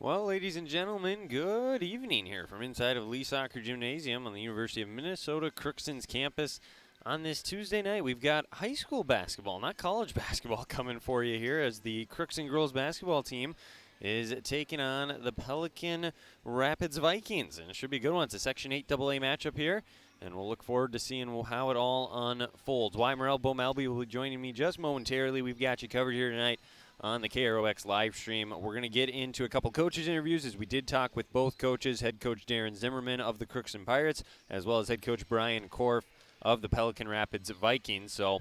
Well, ladies and gentlemen, good evening here from inside of Lee Soccer Gymnasium on the University of Minnesota Crookston's campus. On this Tuesday night, we've got high school basketball, not college basketball, coming for you here as the Crookston girls basketball team is taking on the Pelican Rapids Vikings. And it should be a good one. It's a Section 8 AA matchup here, and we'll look forward to seeing how it all unfolds. Wyatt Morrell, Bo Malby will be joining me just momentarily. We've got you covered here tonight on the KROX live stream. We're going to get into a couple coaches interviews, as we did talk with both coaches, head coach Darren Zimmerman of the Crookston Pirates, as well as head coach Brian Korf of the Pelican Rapids Vikings. So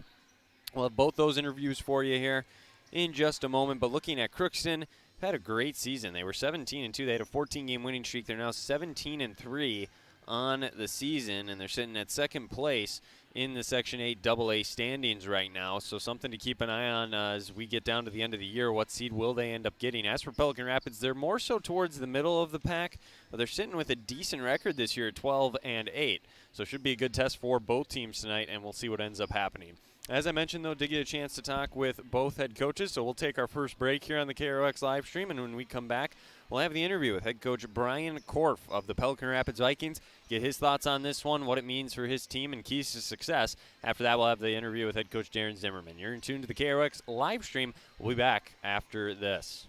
we'll have both those interviews for you here in just a moment. But looking at Crookston, had a great season. They were 17-2. They had a 14-game winning streak. They're now 17-3 on the season, and they're sitting at second place in the Section 8 AA standings right now. So something to keep an eye on as we get down to the end of the year. What seed will they end up getting? As for Pelican Rapids, they're more so towards the middle of the pack. But they're sitting with a decent record this year, 12-8. So it should be a good test for both teams tonight, and we'll see what ends up happening. As I mentioned, though, did get a chance to talk with both head coaches, so we'll take our first break here on the KROX live stream, and when we come back, we'll have the interview with head coach Brian Korf of the Pelican Rapids Vikings, get his thoughts on this one, what it means for his team, and keys to success. After that, we'll have the interview with head coach Darren Zimmerman. You're in tune to the KROX live stream. We'll be back after this.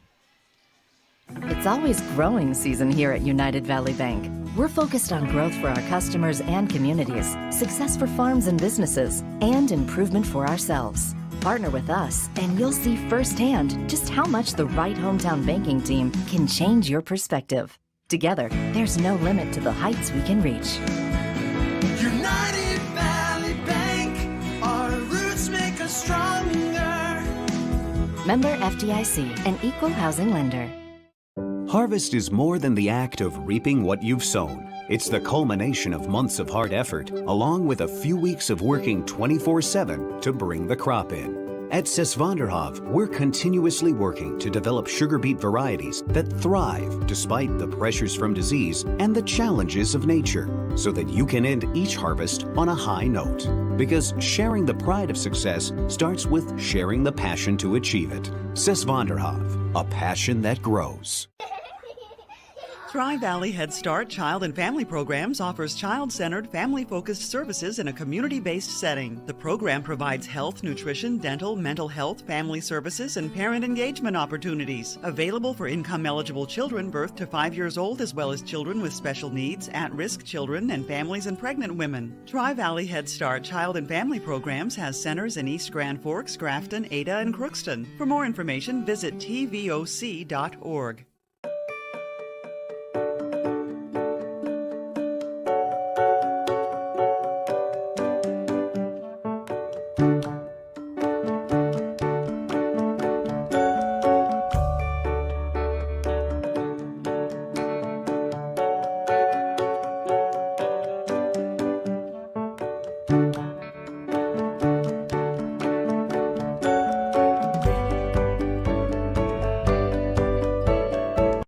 It's always growing season here at United Valley Bank. We're focused on growth for our customers and communities, success for farms and businesses, and improvement for ourselves. Partner with us, and you'll see firsthand just how much the right hometown banking team can change your perspective. Together, there's no limit to the heights we can reach. United Valley Bank, our roots make us stronger. Member FDIC, an equal housing lender. Harvest is more than the act of reaping what you've sown. It's the culmination of months of hard effort, along with a few weeks of working 24/7 to bring the crop in. At Sesvanderhof, we're continuously working to develop sugar beet varieties that thrive despite the pressures from disease and the challenges of nature, so that you can end each harvest on a high note. Because sharing the pride of success starts with sharing the passion to achieve it. Sesvanderhof, a passion that grows. Tri-Valley Head Start Child and Family Programs offers child-centered, family-focused services in a community-based setting. The program provides health, nutrition, dental, mental health, family services, and parent engagement opportunities. Available for income-eligible children birth to 5 years old, as well as children with special needs, at-risk children, and families and pregnant women. Tri-Valley Head Start Child and Family Programs has centers in East Grand Forks, Grafton, Ada, and Crookston. For more information, visit tvoc.org.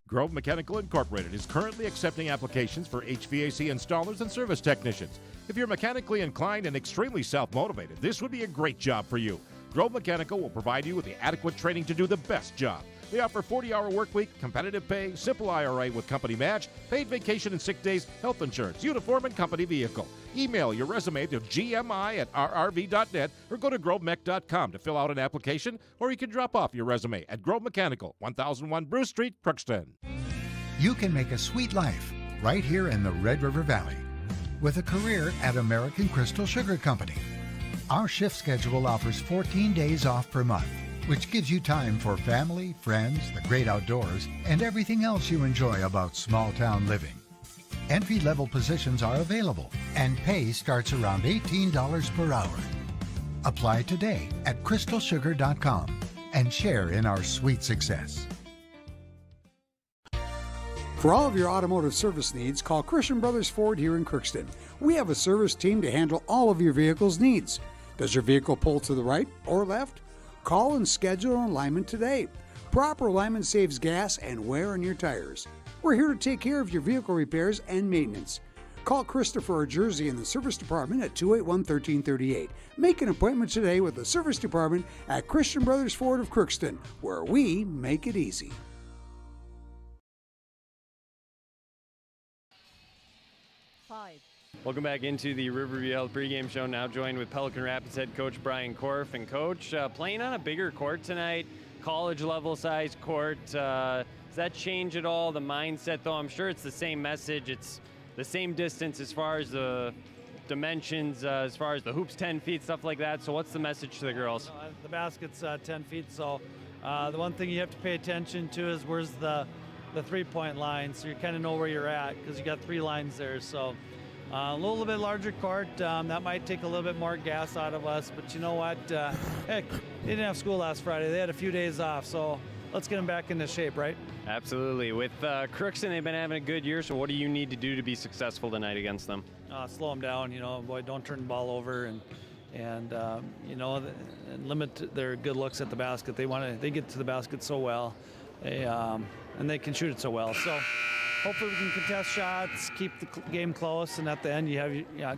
Grove Mechanical Incorporated is currently accepting applications for HVAC installers and service technicians. If you're mechanically inclined and extremely self-motivated, this would be a great job for you. Grove Mechanical will provide you with the adequate training to do the best job. They offer 40-hour work week, competitive pay, simple IRA with company match, paid vacation and sick days, health insurance, uniform, and company vehicle. Email your resume to gmi@rrv.net or go to grovemech.com to fill out an application, or you can drop off your resume at Grove Mechanical, 1001 Bruce Street, Crookston. You can make a sweet life right here in the Red River Valley with a career at American Crystal Sugar Company. Our shift schedule offers 14 days off per month, which gives you time for family, friends, the great outdoors, and everything else you enjoy about small-town living. Entry-level positions are available, and pay starts around $18 per hour. Apply today at crystalsugar.com and share in our sweet success. For all of your automotive service needs, call Christian Brothers Ford here in Crookston. We have a service team to handle all of your vehicle's needs. Does your vehicle pull to the right or left? Call and schedule an alignment today. Proper alignment saves gas and wear on your tires. We're here to take care of your vehicle repairs and maintenance. Call Christopher or Jersey in the service department at 281-1338. Make an appointment today with the service department at Christian Brothers Ford of Crookston, where we make it easy. 5. Welcome back into the Riverview Health pregame show. Now joined with Pelican Rapids head coach Brian Korf. And Coach, playing on a bigger court tonight, college level size court. Does that change at all the mindset, though? I'm sure it's the same message. It's the same distance as far as the dimensions, as far as the hoops, 10 feet, stuff like that. So what's the message to the girls? The basket's 10 feet, so the one thing you have to pay attention to is where's the 3-point line, so you kind of know where you're at because you got 3 lines there. So a little bit larger court, that might take a little bit more gas out of us, but you know what? Heck, they didn't have school last Friday. They had a few days off, so let's get them back into shape, right? Absolutely. With Crookston, they've been having a good year, so what do you need to do to be successful tonight against them? Slow them down, boy, don't turn the ball over and limit their good looks at the basket. They get to the basket so well, and they can shoot it so well. So hopefully we can contest shots, keep the game close, and at the end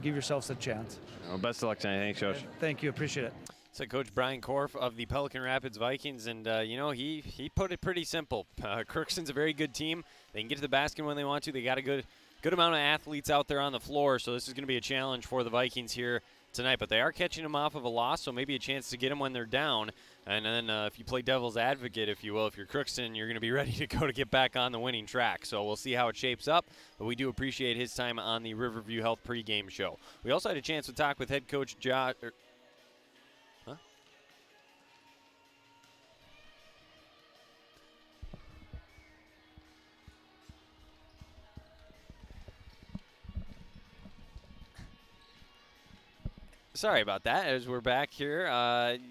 give yourselves a chance. Well, best of luck tonight. Thanks, Coach. Thank you. Appreciate it. So Coach Brian Korf of the Pelican Rapids Vikings, and he put it pretty simple. Crookston's a very good team. They can get to the basket when they want to. They got a good amount of athletes out there on the floor, so this is going to be a challenge for the Vikings here tonight. But they are catching them off of a loss, so maybe a chance to get them when they're down. And then if you play devil's advocate, if you will, if you're Crookston, you're going to be ready to go to get back on the winning track. So we'll see how it shapes up. But we do appreciate his time on the Riverview Health pregame show. We also had a chance to talk with head coach Josh. Sorry about that. As we're back here,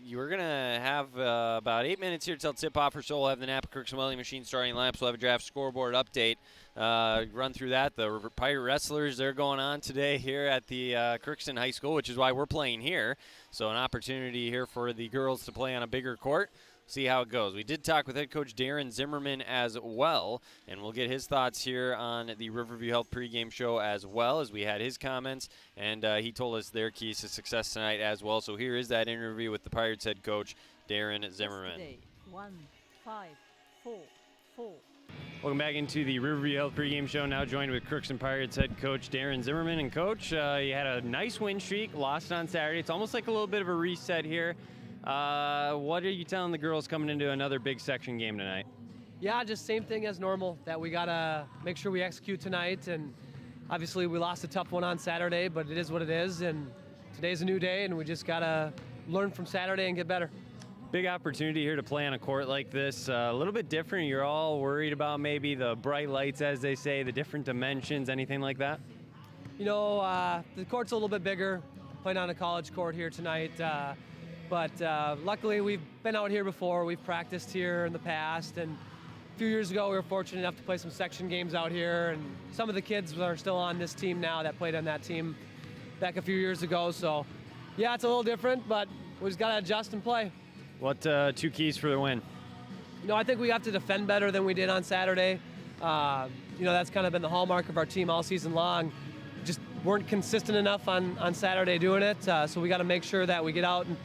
you're going to have about 8 minutes here till tip-off or so. We'll have the Napa Crookston Welding Machine starting laps. We'll have a draft scoreboard update. Run through that. The Pirate Wrestlers, they're going on today here at the Crookston High School, which is why we're playing here. So an opportunity here for the girls to play on a bigger court. See how it goes. We did talk with head coach Darren Zimmerman as well, and we'll get his thoughts here on the Riverview Health pregame show as well, as we had his comments, and he told us their keys to success tonight as well. So here is that interview with the Pirates head coach Darren Zimmerman. 1, 5, 4, 4. Welcome back into the Riverview Health pregame show. Now joined with Crookston Pirates head coach Darren Zimmerman. And coach, you had a nice win streak, lost on Saturday. It's almost like a little bit of a reset here. What are you telling the girls coming into another big section game tonight? Yeah, just same thing as normal, that we got to make sure we execute tonight. And obviously we lost a tough one on Saturday, but it is what it is. And today's a new day, and we just got to learn from Saturday and get better. Big opportunity here to play on a court like this. A little bit different. You're all worried about maybe the bright lights, as they say, the different dimensions, anything like that? The court's a little bit bigger, playing on a college court here tonight. But luckily, we've been out here before. We've practiced here in the past. And a few years ago, we were fortunate enough to play some section games out here. And some of the kids are still on this team now that played on that team back a few years ago. So, yeah, it's a little different, but we just got to adjust and play. What 2 keys for the win? I think we have to defend better than we did on Saturday. That's kind of been the hallmark of our team all season long. Just weren't consistent enough on Saturday doing it. So we got to make sure that we get out and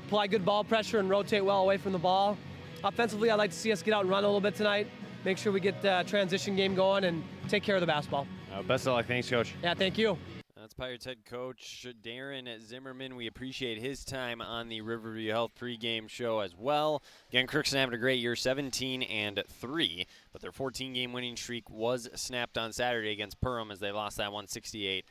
apply good ball pressure and rotate well away from the ball. Offensively, I'd like to see us get out and run a little bit tonight. Make sure we get the transition game going and take care of the basketball. Best of luck. Thanks, Coach. Yeah, thank you. That's Pirates head coach Darren Zimmerman. We appreciate his time on the Riverview Health pregame show as well. Again, Crookston having a great year, 17-3, but their 14-game winning streak was snapped on Saturday against Perham as they lost that one 68-60.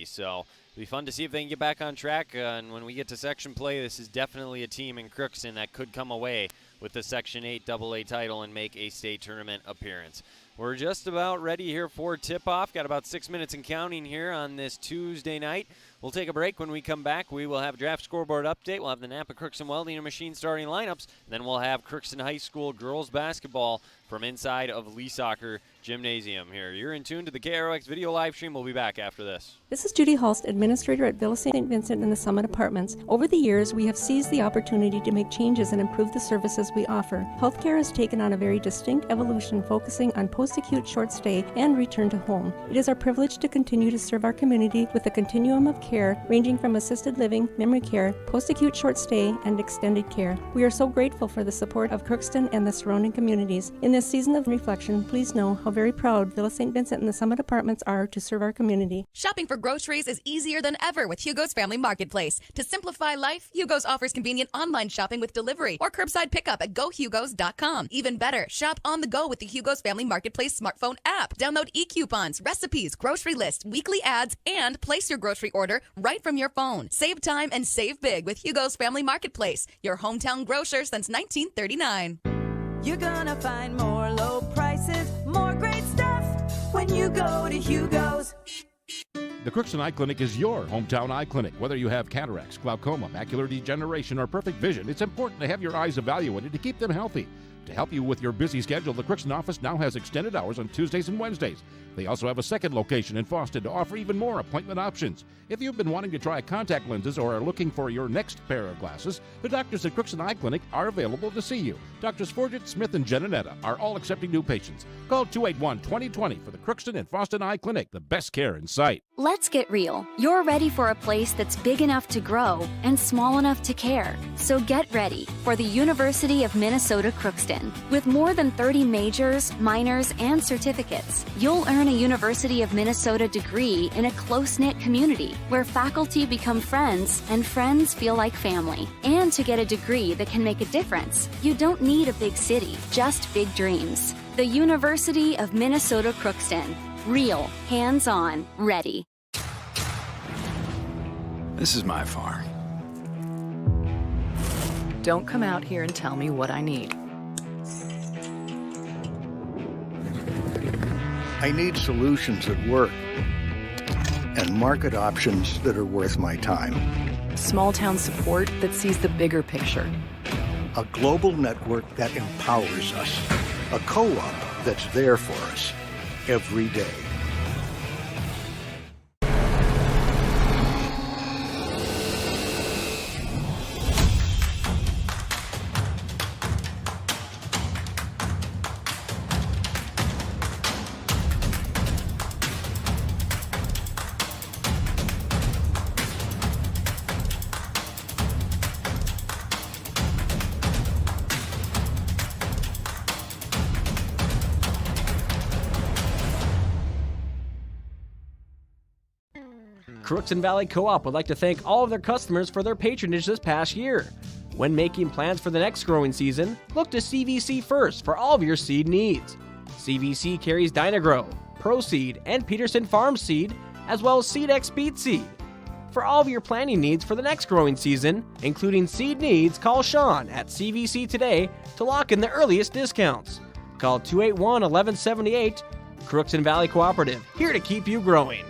So it'll be fun to see if they can get back on track. And when we get to section play, this is definitely a team in Crookston that could come away with the Section 8 AA title and make a state tournament appearance. We're just about ready here for tip-off. Got about 6 minutes and counting here on this Tuesday night. We'll take a break. When we come back, we will have a draft scoreboard update. We'll have the Napa Crookston Welding Machine starting lineups. Then we'll have Crookston High School girls basketball from inside of Lee Soccer Gymnasium here. You're in tune to the KROX video live stream. We'll be back after this. This is Judy Hulst, Administrator at Villa St. Vincent and the Summit Apartments. Over the years, we have seized the opportunity to make changes and improve the services we offer. Healthcare has taken on a very distinct evolution, focusing on post-acute short stay and return to home. It is our privilege to continue to serve our community with a continuum of care care ranging from assisted living, memory care, post-acute short stay, and extended care. We are so grateful for the support of Crookston and the surrounding communities. In this season of reflection, please know how very proud Villa St. Vincent and the Summit Apartments are to serve our community. Shopping for groceries is easier than ever with Hugo's Family Marketplace. To simplify life, Hugo's offers convenient online shopping with delivery or curbside pickup at gohugos.com. Even better, shop on the go with the Hugo's Family Marketplace smartphone app. Download e-coupons, recipes, grocery lists, weekly ads, and place your grocery order right from your phone. Save time and save big with Hugo's Family Marketplace, your hometown grocer since 1939. You're gonna find more low prices, more great stuff when you go to Hugo's. The Crookston Eye Clinic is your hometown eye clinic. Whether you have cataracts, glaucoma, macular degeneration, or perfect vision, it's important to have your eyes evaluated to keep them healthy. To help you with your busy schedule, the Crookston office now has extended hours on Tuesdays and Wednesdays. They also have a second location in Foston to offer even more appointment options. If you've been wanting to try contact lenses or are looking for your next pair of glasses, the doctors at Crookston Eye Clinic are available to see you. Doctors Forget, Smith, and Genanetta are all accepting new patients. Call 281-2020 for the Crookston and Foston Eye Clinic, the best care in sight. Let's get real. You're ready for a place that's big enough to grow and small enough to care. So get ready for the University of Minnesota Crookston. With more than 30 majors, minors, and certificates, you'll earn a University of Minnesota degree in a close-knit community where faculty become friends and friends feel like family. And to get a degree that can make a difference, you don't need a big city, just big dreams. The University of Minnesota Crookston. Real, hands-on, ready. This is my farm. Don't come out here and tell me what I need. I need solutions that work and market options that are worth my time. Small town support that sees the bigger picture. A global network that empowers us. A co-op that's there for us every day. Crookston Valley Co-op would like to thank all of their customers for their patronage this past year. When making plans for the next growing season, look to CVC first for all of your seed needs. CVC carries Dynagrow, Pro Seed, and Peterson Farm Seed, as well as SeedX Beet Seed. For all of your planting needs for the next growing season, including seed needs, call Sean at CVC today to lock in the earliest discounts. Call 281-1178. Crookston Valley Cooperative, here to keep you growing.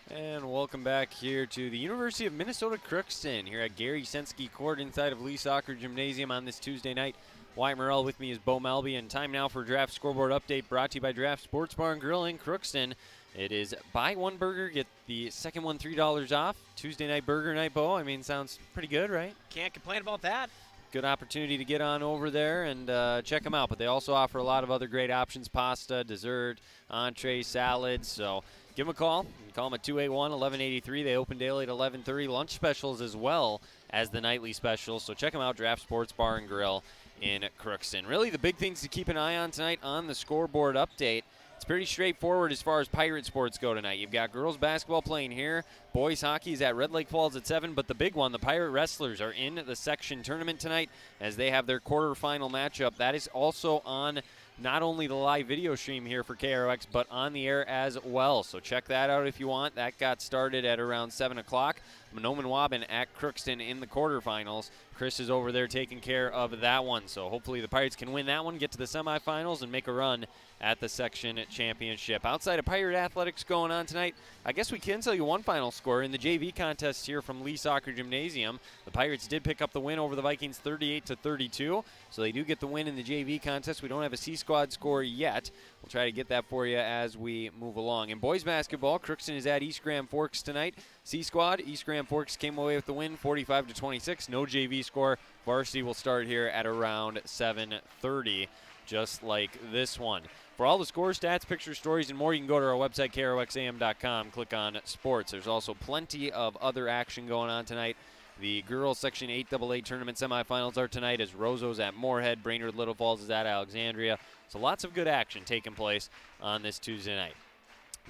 And welcome back here to the University of Minnesota Crookston here at Gary Sensky Court inside of Lee Soccer Gymnasium on this Tuesday night. Wyatt Morrell with me is Bo Melby, and time now for Draft Scoreboard Update brought to you by Draft Sports Bar and Grill in Crookston. It is buy one burger, get the second one $3 off. Tuesday night burger night, Bo. I mean, sounds pretty good, right? Can't complain about that. Good opportunity to get on over there and check them out. But they also offer a lot of other great options, pasta, dessert, entree, salads. So give them a call. You can call them at 281-1183. They open daily at 11:30. Lunch specials as well as the nightly specials. So check them out, Draft Sports Bar and Grill in Crookston. Really the big things to keep an eye on tonight on the scoreboard update. It's pretty straightforward as far as Pirate sports go tonight. You've got girls basketball playing here. Boys hockey is at Red Lake Falls at 7. But the big one, the Pirate Wrestlers, are in the section tournament tonight as they have their quarterfinal matchup. That is also on not only the live video stream here for KROX, but on the air as well. So check that out if you want. That got started at around 7 o'clock. Monoman Waban at Crookston in the quarterfinals. Chris is over there taking care of that one. So hopefully the Pirates can win that one, get to the semifinals, and make a run at the section championship. Outside of Pirate athletics going on tonight, I guess we can tell you one final score in the JV contest here from Lee Soccer Gymnasium. The Pirates did pick up the win over the Vikings 38-32, so they do get the win in the JV contest. We don't have a C-Squad score yet. We'll try to get that for you as we move along. In boys basketball, Crookston is at East Grand Forks tonight. C-Squad, East Grand Forks came away with the win 45-26. No JV score. Varsity will start here at around 7:30, just like this one. For all the scores, stats, pictures, stories, and more, you can go to our website, KROXAM.com, click on sports. There's also plenty of other action going on tonight. The girls Section 8AA tournament semifinals are tonight as Roseau's at Moorhead, Brainerd Little Falls is at Alexandria. So lots of good action taking place on this Tuesday night.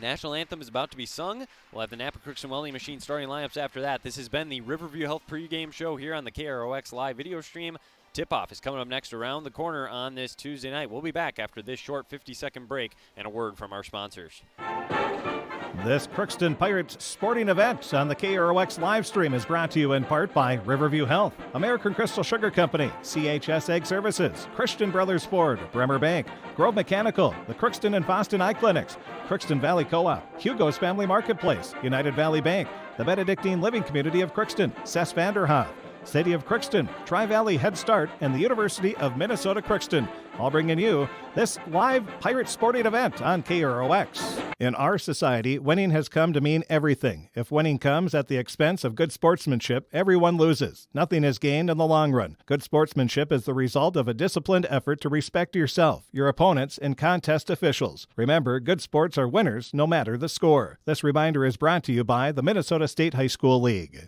National Anthem is about to be sung. We'll have the Napa Crookston Welding Machine starting lineups after that. This has been the Riverview Health pregame show here on the KROX live video stream. Tip-off is coming up next around the corner on this Tuesday night. We'll be back after this short 50-second break and a word from our sponsors. This Crookston Pirates sporting event on the KROX live stream is brought to you in part by Riverview Health, American Crystal Sugar Company, CHS Egg Services, Christian Brothers Ford, Bremer Bank, Grove Mechanical, the Crookston and Boston Eye Clinics, Crookston Valley Co-op, Hugo's Family Marketplace, United Valley Bank, the Benedictine Living Community of Crookston, Cess Vanderhoff, City of Crookston, Tri-Valley Head Start, and the University of Minnesota Crookston, all bringing you this live Pirate sporting event on KROX. In our society, winning has come to mean everything. If winning comes at the expense of good sportsmanship, everyone loses. Nothing is gained in the long run. Good sportsmanship is the result of a disciplined effort to respect yourself, your opponents, and contest officials. Remember, good sports are winners no matter the score. This reminder is brought to you by the Minnesota State High School League.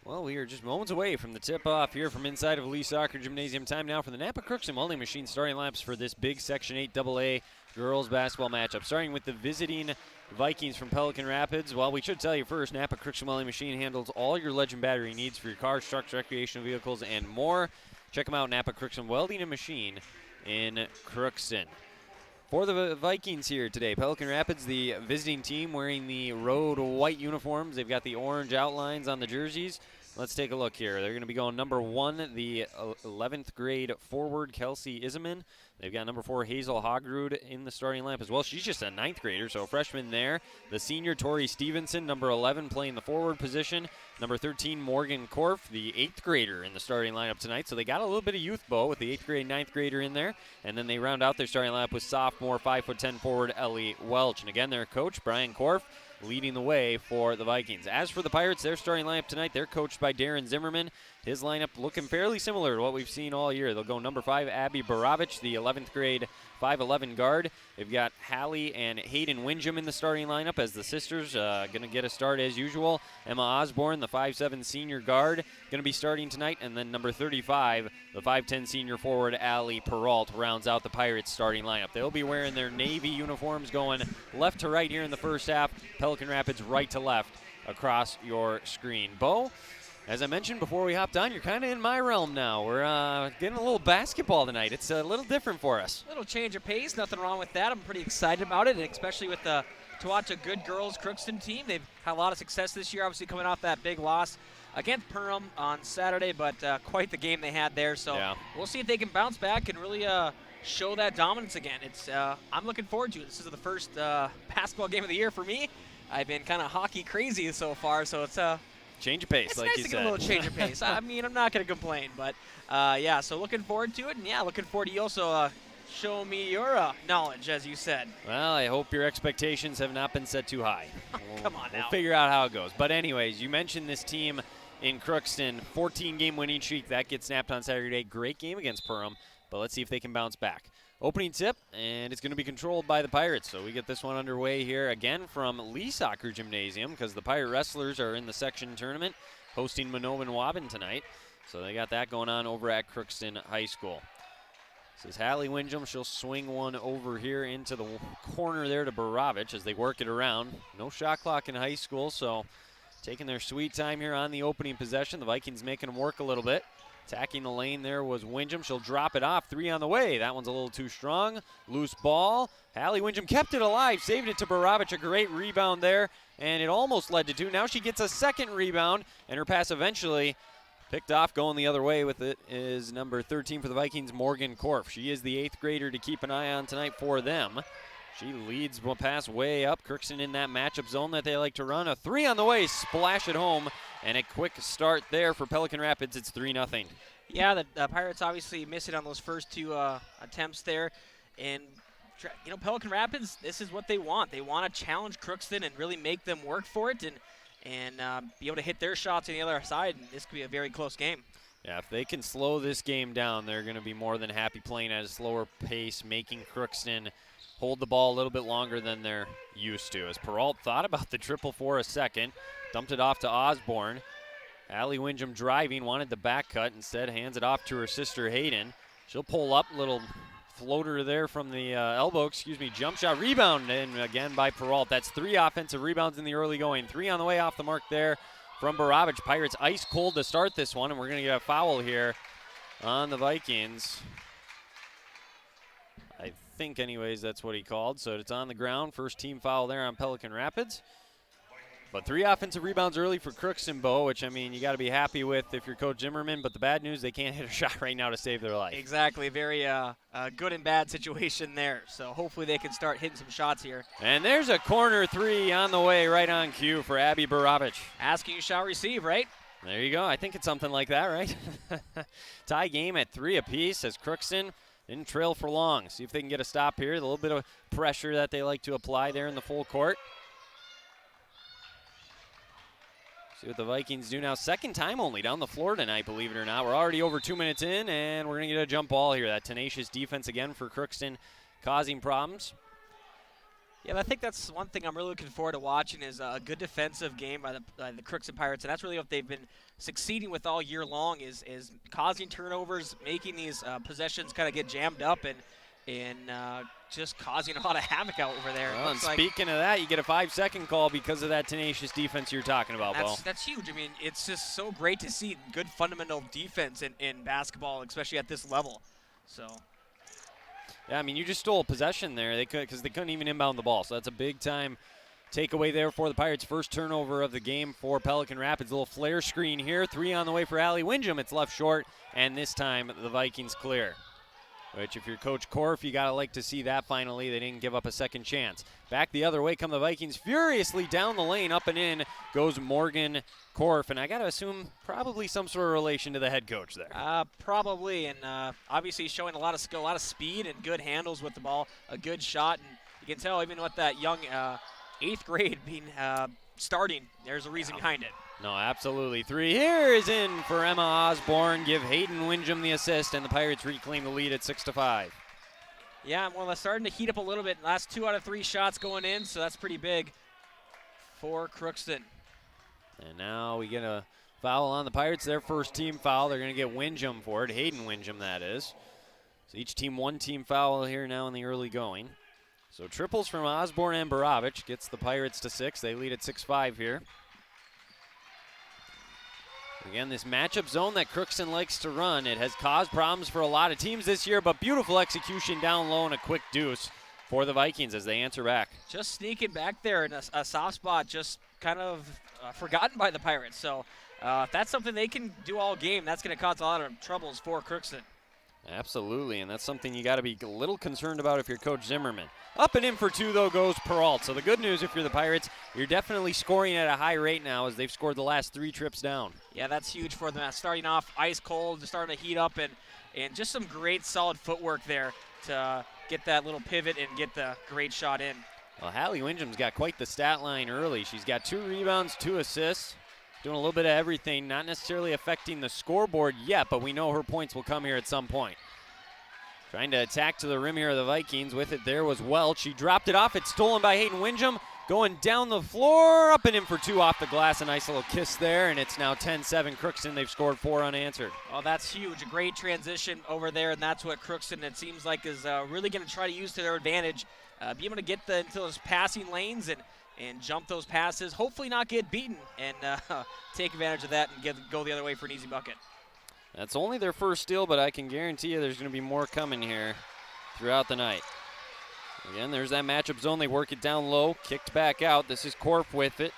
Well, we are just moments away from the tip-off here from inside of Lee Soccer Gymnasium. Time now for the Napa Crookston Welding Machine starting laps for this big Section 8AA girls basketball matchup. Starting with the visiting Vikings from Pelican Rapids. Well, we should tell you first, Napa Crookston Welding Machine handles all your Legend battery needs for your cars, trucks, recreational vehicles, and more. Check them out, Napa Crookston Welding and Machine in Crookston. For the Vikings here today, Pelican Rapids, the visiting team, wearing the road white uniforms. They've got the orange outlines on the jerseys. Let's take a look here. They're going to be going number 1, the 11th grade forward, Kelsey Isaman. They've got number 4, Hazel Hogrud, in the starting lineup as well. She's just a 9th grader, so a freshman there. The senior, Tori Stevenson, number 11, playing the forward position. Number 13, Morgan Korf, the 8th grader, in the starting lineup tonight. So they got a little bit of youth, Bo, with the 8th grade, 9th grader in there. And then they round out their starting lineup with sophomore, 5'10" forward, Ellie Welch. And again, their coach, Brian Korf, leading the way for the Vikings. As for the Pirates, their starting lineup tonight, they're coached by Darren Zimmerman. His lineup looking fairly similar to what we've seen all year. They'll go number 5, Abby Barovich, the 11th grade 5'11" guard. They've got Hallie and Hayden Windjam in the starting lineup as the sisters. Going to get a start as usual. Emma Osborne, the 5'7" senior guard, going to be starting tonight. And then number 35, the 5'10" senior forward, Allie Peralt, rounds out the Pirates starting lineup. They'll be wearing their Navy uniforms going left to right here in the first half. Pelican Rapids right to left across your screen. Bo, as I mentioned before we hopped on, you're kind of in my realm now. We're getting a little basketball tonight. It's a little different for us. A little change of pace, nothing wrong with that. I'm pretty excited about it, and especially with to watch a good girls Crookston team. They've had a lot of success this year, obviously coming off that big loss against Perham on Saturday, but quite the game they had there. So We'll see if they can bounce back and really show that dominance again. I'm looking forward to it. This is the first basketball game of the year for me. I've been kind of hockey crazy so far, so it's change of pace, it's like nice you to said. get a little change of pace. I mean, I'm not going to complain, but so looking forward to it, and looking forward to you also showing me your knowledge, as you said. Well, I hope your expectations have not been set too high. Come on now. We'll figure out how it goes. But anyways, you mentioned this team in Crookston. 14-game winning streak. That gets snapped on Saturday. Great game against Perham, but let's see if they can bounce back. Opening tip, and it's going to be controlled by the Pirates. So we get this one underway here again from Lee Soccer Gymnasium because the Pirate Wrestlers are in the section tournament hosting Manobin Waubun tonight. So they got that going on over at Crookston High School. This is Hallie Windjam. She'll swing one over here into the corner there to Borovich as they work it around. No shot clock in high school, so taking their sweet time here on the opening possession. The Vikings making them work a little bit. Attacking the lane there was Windjam. She'll drop it off. 3 on the way. That one's a little too strong. Loose ball. Hallie Windjam kept it alive. Saved it to Borovich. A great rebound there. And it almost led to 2. Now she gets a second rebound. And her pass eventually picked off. Going the other way with it is number 13 for the Vikings, Morgan Korf. She is the 8th grader to keep an eye on tonight for them. She leads one pass way up. Crookston in that matchup zone that they like to run. A 3 on the way. Splash it home. And a quick start there for Pelican Rapids. It's 3-0. Yeah, the Pirates obviously missed it on those first 2 attempts there. And, you know, Pelican Rapids, this is what they want. They want to challenge Crookston and really make them work for it and be able to hit their shots on the other side. And this could be a very close game. Yeah, if they can slow this game down, they're going to be more than happy playing at a slower pace, making Crookston hold the ball a little bit longer than they're used to. As Peralt thought about the triple for a second, dumped it off to Osborne. Hallie Windjam driving, wanted the back cut, instead hands it off to her sister Hayden. She'll pull up, little floater there from the elbow, jump shot, rebound, and again by Peralt. That's 3 offensive rebounds in the early going. 3 on the way off the mark there from Borovich. Pirates ice cold to start this one, and we're going to get a foul here on the Vikings. I think, anyways, that's what he called. So it's on the ground. First team foul there on Pelican Rapids. But 3 offensive rebounds early for Crookston, Bo, which, I mean, you got to be happy with if you're Coach Zimmerman. But the bad news, they can't hit a shot right now to save their life. Exactly. Very good and bad situation there. So hopefully they can start hitting some shots here. And there's a corner 3 on the way, right on cue for Abby Borovich. Asking you shall receive, right? There you go. I think it's something like that, right? Tie game at 3 apiece as Crookston didn't trail for long. See if they can get a stop here. A little bit of pressure that they like to apply there in the full court. See what the Vikings do now. Second time only down the floor tonight, believe it or not. We're already over 2 minutes in, and we're going to get a jump ball here. That tenacious defense again for Crookston causing problems. Yeah, I think that's one thing I'm really looking forward to watching is a good defensive game by the Crookston Pirates, and that's really what they've been succeeding with all year long is causing turnovers, making these possessions kind of get jammed up, and just causing a lot of havoc out over there. Well, and speaking of that, you get a 5-second call because of that tenacious defense you're talking about, Bo. That's huge. I mean, it's just so great to see good fundamental defense in basketball, especially at this level. So. Yeah, I mean, you just stole a possession there. They could because they couldn't even inbound the ball. So that's a big-time takeaway there for the Pirates. First turnover of the game for Pelican Rapids. A little flare screen here. 3 on the way for Hallie Windjam. It's left short, and this time the Vikings clear. Which, if you're Coach Korf, you got to like to see that finally. They didn't give up a second chance. Back the other way come the Vikings. Furiously down the lane, up and in goes Morgan Korf. And I got to assume probably some sort of relation to the head coach there. Probably, and obviously showing a lot of skill, a lot of speed, and good handles with the ball. A good shot, and you can tell even with that young 8th grade being starting, there's a reason behind it. No, absolutely. 3 here is in for Emma Osborne. Give Hayden Windjam the assist, and the Pirates reclaim the lead at 6-5. Yeah, well, they're starting to heat up a little bit. Last 2 out of 3 shots going in, so that's pretty big for Crookston. And now we get a foul on the Pirates. Their first team foul. They're going to get Windjam for it. Hayden Windjam, that is. So each team 1 team foul here now in the early going. So triples from Osborne and Borovich gets the Pirates to 6. They lead at 6-5 here. Again, this matchup zone that Crookston likes to run, it has caused problems for a lot of teams this year, but beautiful execution down low and a quick deuce for the Vikings as they answer back. Just sneaking back there in a soft spot, just kind of forgotten by the Pirates. So if that's something they can do all game, that's going to cause a lot of troubles for Crookston. Absolutely, and that's something you got to be a little concerned about if you're Coach Zimmerman. Up and in for 2, though, goes Peralt. So the good news if you're the Pirates, you're definitely scoring at a high rate now as they've scored the last 3 trips down. Yeah, that's huge for them. Starting off ice cold, starting to heat up, and just some great solid footwork there to get that little pivot and get the great shot in. Well, Hallie Windjam's got quite the stat line early. She's got 2 rebounds, 2 assists. doing a little bit of everything, not necessarily affecting the scoreboard yet, but we know her points will come here at some point. Trying to attack to the rim here of the Vikings. With it there was Welch. She dropped it off. It's stolen by Hayden Windham. Going down the floor, up and in for two off the glass. A nice little kiss there, and it's now 10-7 Crookston. They've scored 4 unanswered. Oh, that's huge. A great transition over there, and that's what Crookston, it seems like, is really going to try to use to their advantage. Be able to get into those passing lanes and jump those passes, hopefully not get beaten, and take advantage of that and go the other way for an easy bucket. That's only their first steal, but I can guarantee you there's going to be more coming here throughout the night. Again, there's that matchup zone. They work it down low, kicked back out. This is Korf with it.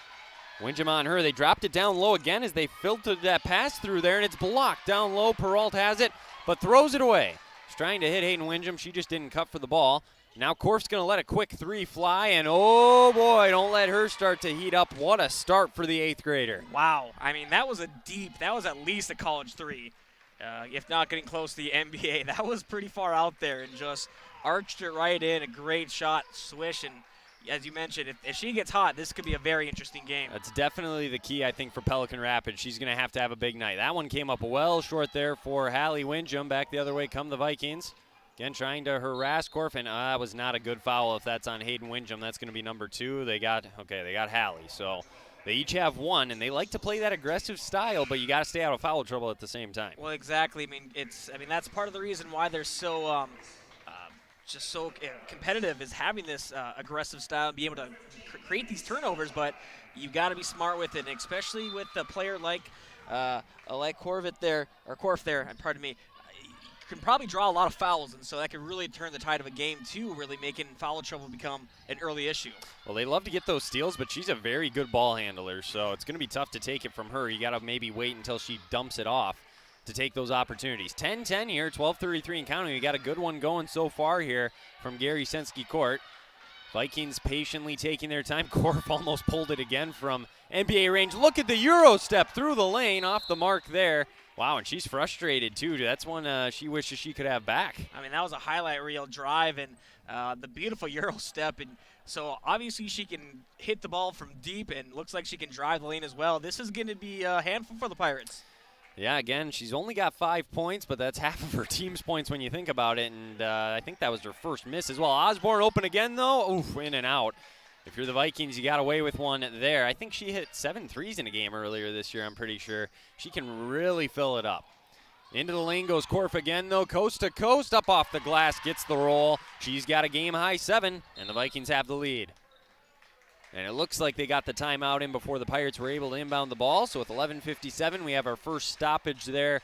Windham on her. They dropped it down low again as they filtered that pass through there, and it's blocked down low. Peralt has it, but throws it away. She's trying to hit Hayden Windham. She just didn't cut for the ball. Now Korf's going to let a quick 3 fly, and oh boy, don't let her start to heat up. What a start for the 8th grader. Wow. I mean, that was at least a college 3, if not getting close to the NBA. That was pretty far out there and just arched it right in. A great shot, swish, and as you mentioned, if she gets hot, this could be a very interesting game. That's definitely the key, I think, for Pelican Rapids. She's going to have a big night. That one came up well short there for Hallie Windham. Back the other way come the Vikings. Again, trying to harass Korf, and that was not a good foul if that's on Hayden Windham. That's going to be number 2. They got Hallie. So they each have 1, and they like to play that aggressive style, but you got to stay out of foul trouble at the same time. Well, exactly. I mean, that's part of the reason why they're so just so competitive, is having this aggressive style and be able to create these turnovers. But you got to be smart with it, and especially with a player like Korf there. Pardon me. Can probably draw a lot of fouls, and so that could really turn the tide of a game too, really making foul trouble become an early issue. Well, they love to get those steals, but she's a very good ball handler, so it's going to be tough to take it from her. You got to maybe wait until she dumps it off to take those opportunities. 10-10 here, 12:33 and counting. We got a good one going so far here from Gary Sensky Court. Vikings patiently taking their time. Korf almost pulled it again from NBA range. Look at the Euro step through the lane, off the mark there. Wow, and she's frustrated, too. That's one she wishes she could have back. I mean, that was a highlight reel drive and the beautiful Euro step. And so, obviously, she can hit the ball from deep and looks like she can drive the lane as well. This is going to be a handful for the Pirates. Yeah, again, she's only got 5 points, but that's half of her team's points when you think about it. And I think that was her first miss as well. Osborne open again, though. Oof, in and out. If you're the Vikings, you got away with one there. I think she hit 7 threes in a game earlier this year, I'm pretty sure. She can really fill it up. Into the lane goes Korf again, though. Coast to coast, up off the glass, gets the roll. She's got a game-high 7, and the Vikings have the lead. And it looks like they got the timeout in before the Pirates were able to inbound the ball. So with 11:57, we have our first stoppage there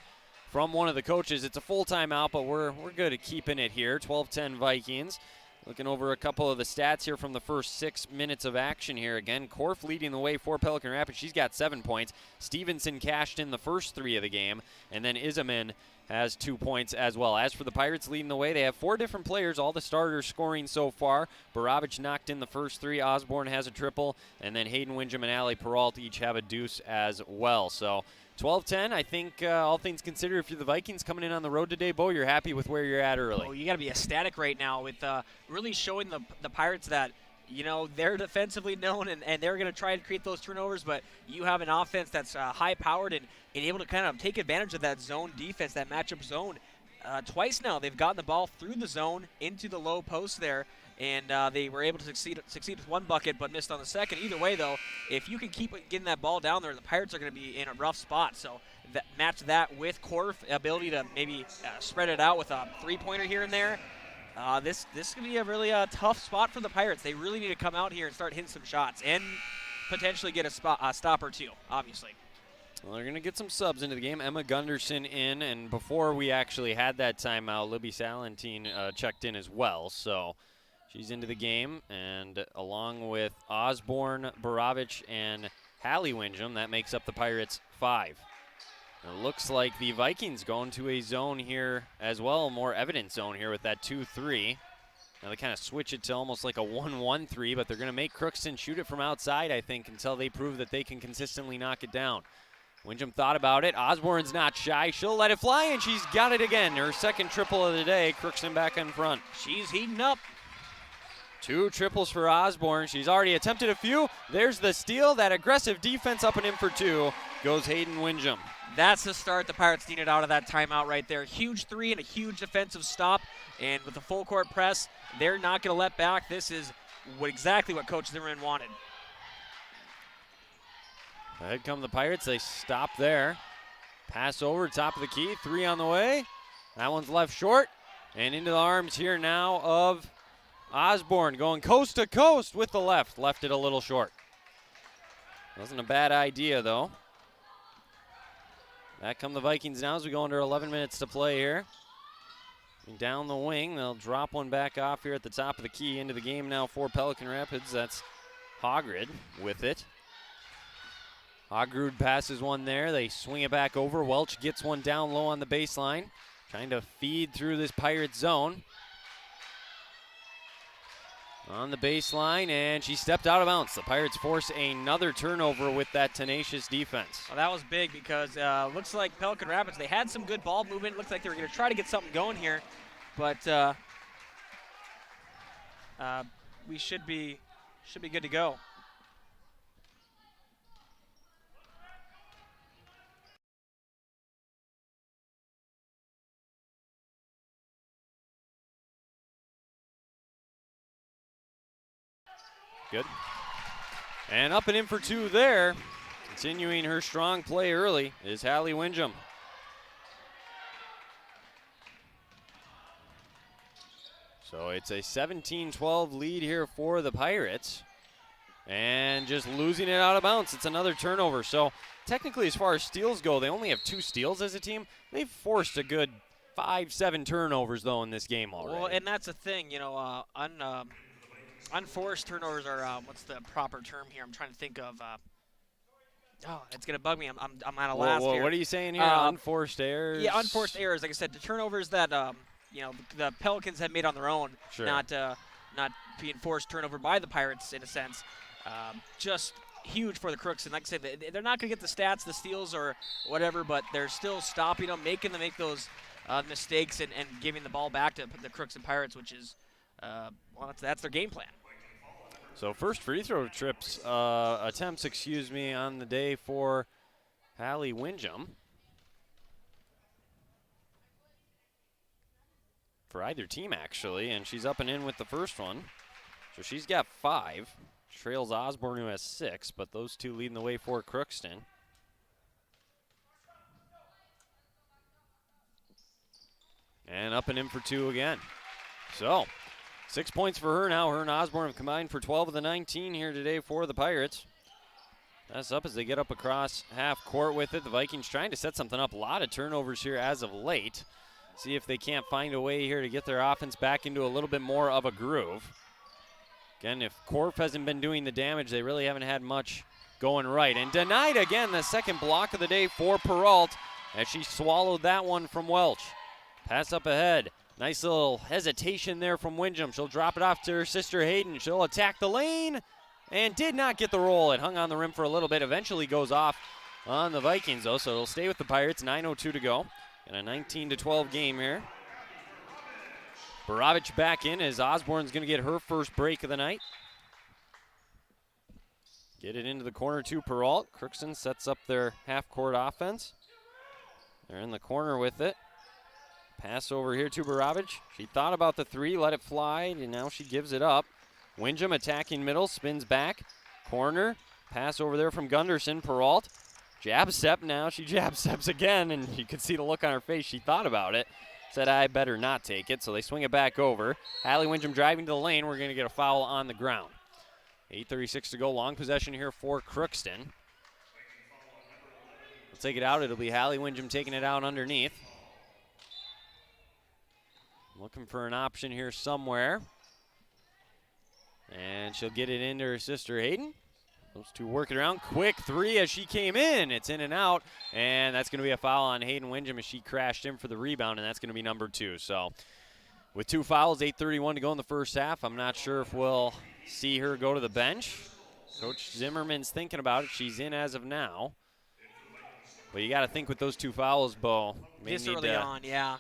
from one of the coaches. It's a full timeout, but we're good at keeping it here. 12-10 Vikings. Looking over a couple of the stats here from the first 6 minutes of action here. Again, Korf leading the way for Pelican Rapids. She's got 7 points. Stevenson cashed in the first 3 of the game. And then Isaman has 2 points as well. As for the Pirates leading the way, they have 4 different players, all the starters scoring so far. Borovich knocked in the first 3. Osborne has a triple. And then Hayden Windham and Allie Peralt each have a deuce as well. So 12-10, I think all things considered, if you're the Vikings coming in on the road today, Bo, you're happy with where you're at early. Oh, you got to be ecstatic right now with really showing the Pirates that, you know, they're defensively known and they're going to try and create those turnovers, but you have an offense that's high-powered and able to kind of take advantage of that zone defense, that matchup zone. Twice now they've gotten the ball through the zone into the low post there, and they were able to succeed with 1 bucket but missed on the second. Either way, though, if you can keep getting that ball down there, the Pirates are going to be in a rough spot. So match that with Korf ability to maybe spread it out with a 3-pointer here and there. This could be a really tough spot for the Pirates. They really need to come out here and start hitting some shots and potentially get a stop or 2, obviously. Well, they're going to get some subs into the game. Emma Gunderson in, and before we actually had that timeout, Libby Salentine checked in as well. So she's into the game, and along with Osborne, Borovich, and Hallie Windham, that makes up the Pirates' 5. It looks like the Vikings going to a zone here as well, more evident zone here with that 2-3. Now they kind of switch it to almost like a 1-1-3, but they're going to make Crookston shoot it from outside, I think, until they prove that they can consistently knock it down. Windham thought about it. Osborne's not shy. She'll let it fly, and she's got it again. Her second triple of the day. Crookston back in front. She's heating up. 2 triples for Osborne. She's already attempted a few. There's the steal. That aggressive defense up and in for 2 goes Hayden Windjam. That's the start the Pirates needed out of that timeout right there. Huge 3 and a huge defensive stop. And with the full court press, they're not going to let back. This is exactly what Coach Zimmerman wanted. Ahead come the Pirates. They stop there. Pass over, top of the key. 3 on the way. That one's left short. And into the arms here now of Osborne, going coast to coast with the left. Left it a little short. Wasn't a bad idea, though. Back come the Vikings now as we go under 11 minutes to play here. And down the wing, they'll drop one back off here at the top of the key. Into the game now for Pelican Rapids. That's Hogrid with it. Hogrud passes one there. They swing it back over. Welch gets one down low on the baseline. Trying to feed through this Pirates zone. On the baseline, and she stepped out of bounds. The Pirates force another turnover with that tenacious defense. Well, that was big because looks like Pelican Rapids, they had some good ball movement. Looks like they were going to try to get something going here, but we should be good to go. Good. And up and in for 2 there. Continuing her strong play early is Hallie Windjam. So it's a 17-12 lead here for the Pirates. And just losing it out of bounds. It's another turnover. So technically, as far as steals go, they only have 2 steals as a team. They've forced a good 5-7 turnovers, though, in this game already. Well, and that's the thing, you know, unforced turnovers are, what's the proper term here? I'm trying to think of. It's going to bug me. I'm out of last here. What are you saying here? Unforced errors? Yeah, unforced errors. Like I said, the turnovers that, the Pelicans have made on their own, sure. not being forced turnover by the Pirates in a sense. Just huge for the Crookston. Like I said, they're not going to get the stats, the steals, or whatever, but they're still stopping them, making them make those mistakes and giving the ball back to the Crookston Pirates, which is, that's their game plan. So first free throw attempts, on the day for Hallie Windjam. For either team, actually, and she's up and in with the first one. So she's got 5. Trails Osborne, who has 6, but those 2 leading the way for Crookston. And up and in for 2 again. So 6 points for her now. Her and Osborne have combined for 12 of the 19 here today for the Pirates. That's up as they get up across half court with it. The Vikings trying to set something up. A lot of turnovers here as of late. See if they can't find a way here to get their offense back into a little bit more of a groove. Again, if Korf hasn't been doing the damage, they really haven't had much going right. And denied again, the second block of the day for Peralt as she swallowed that one from Welch. Pass up ahead. Nice little hesitation there from Windjam. She'll drop it off to her sister Hayden. She'll attack the lane and did not get the roll. It hung on the rim for a little bit. Eventually goes off on the Vikings, though, so it'll stay with the Pirates. 9:02 to go in a 19-12 game here. Borovich back in as Osborne's going to get her first break of the night. Get it into the corner to Peralt. Crookston sets up their half-court offense. They're in the corner with it. Pass over here to Borovich. She thought about the 3, let it fly, and now she gives it up. Windjam attacking middle, spins back. Corner, pass over there from Gunderson. Peralt, jab step now. She jab steps again, and you can see the look on her face. She thought about it. Said, I better not take it, so they swing it back over. Hallie Windjam driving to the lane. We're going to get a foul on the ground. 8:36 to go. Long possession here for Crookston. We'll take it out. It'll be Hallie Windjam taking it out underneath. Looking for an option here somewhere. And she'll get it into her sister Hayden. Those 2 working around. Quick 3 as she came in. It's in and out. And that's going to be a foul on Hayden Windjam as she crashed in for the rebound, and that's going to be number 2. So with 2 fouls, 8:31 to go in the first half. I'm not sure if we'll see her go to the bench. Coach Zimmerman's thinking about it. She's in as of now. But you got to think with those 2 fouls, Bo. This early on, yeah.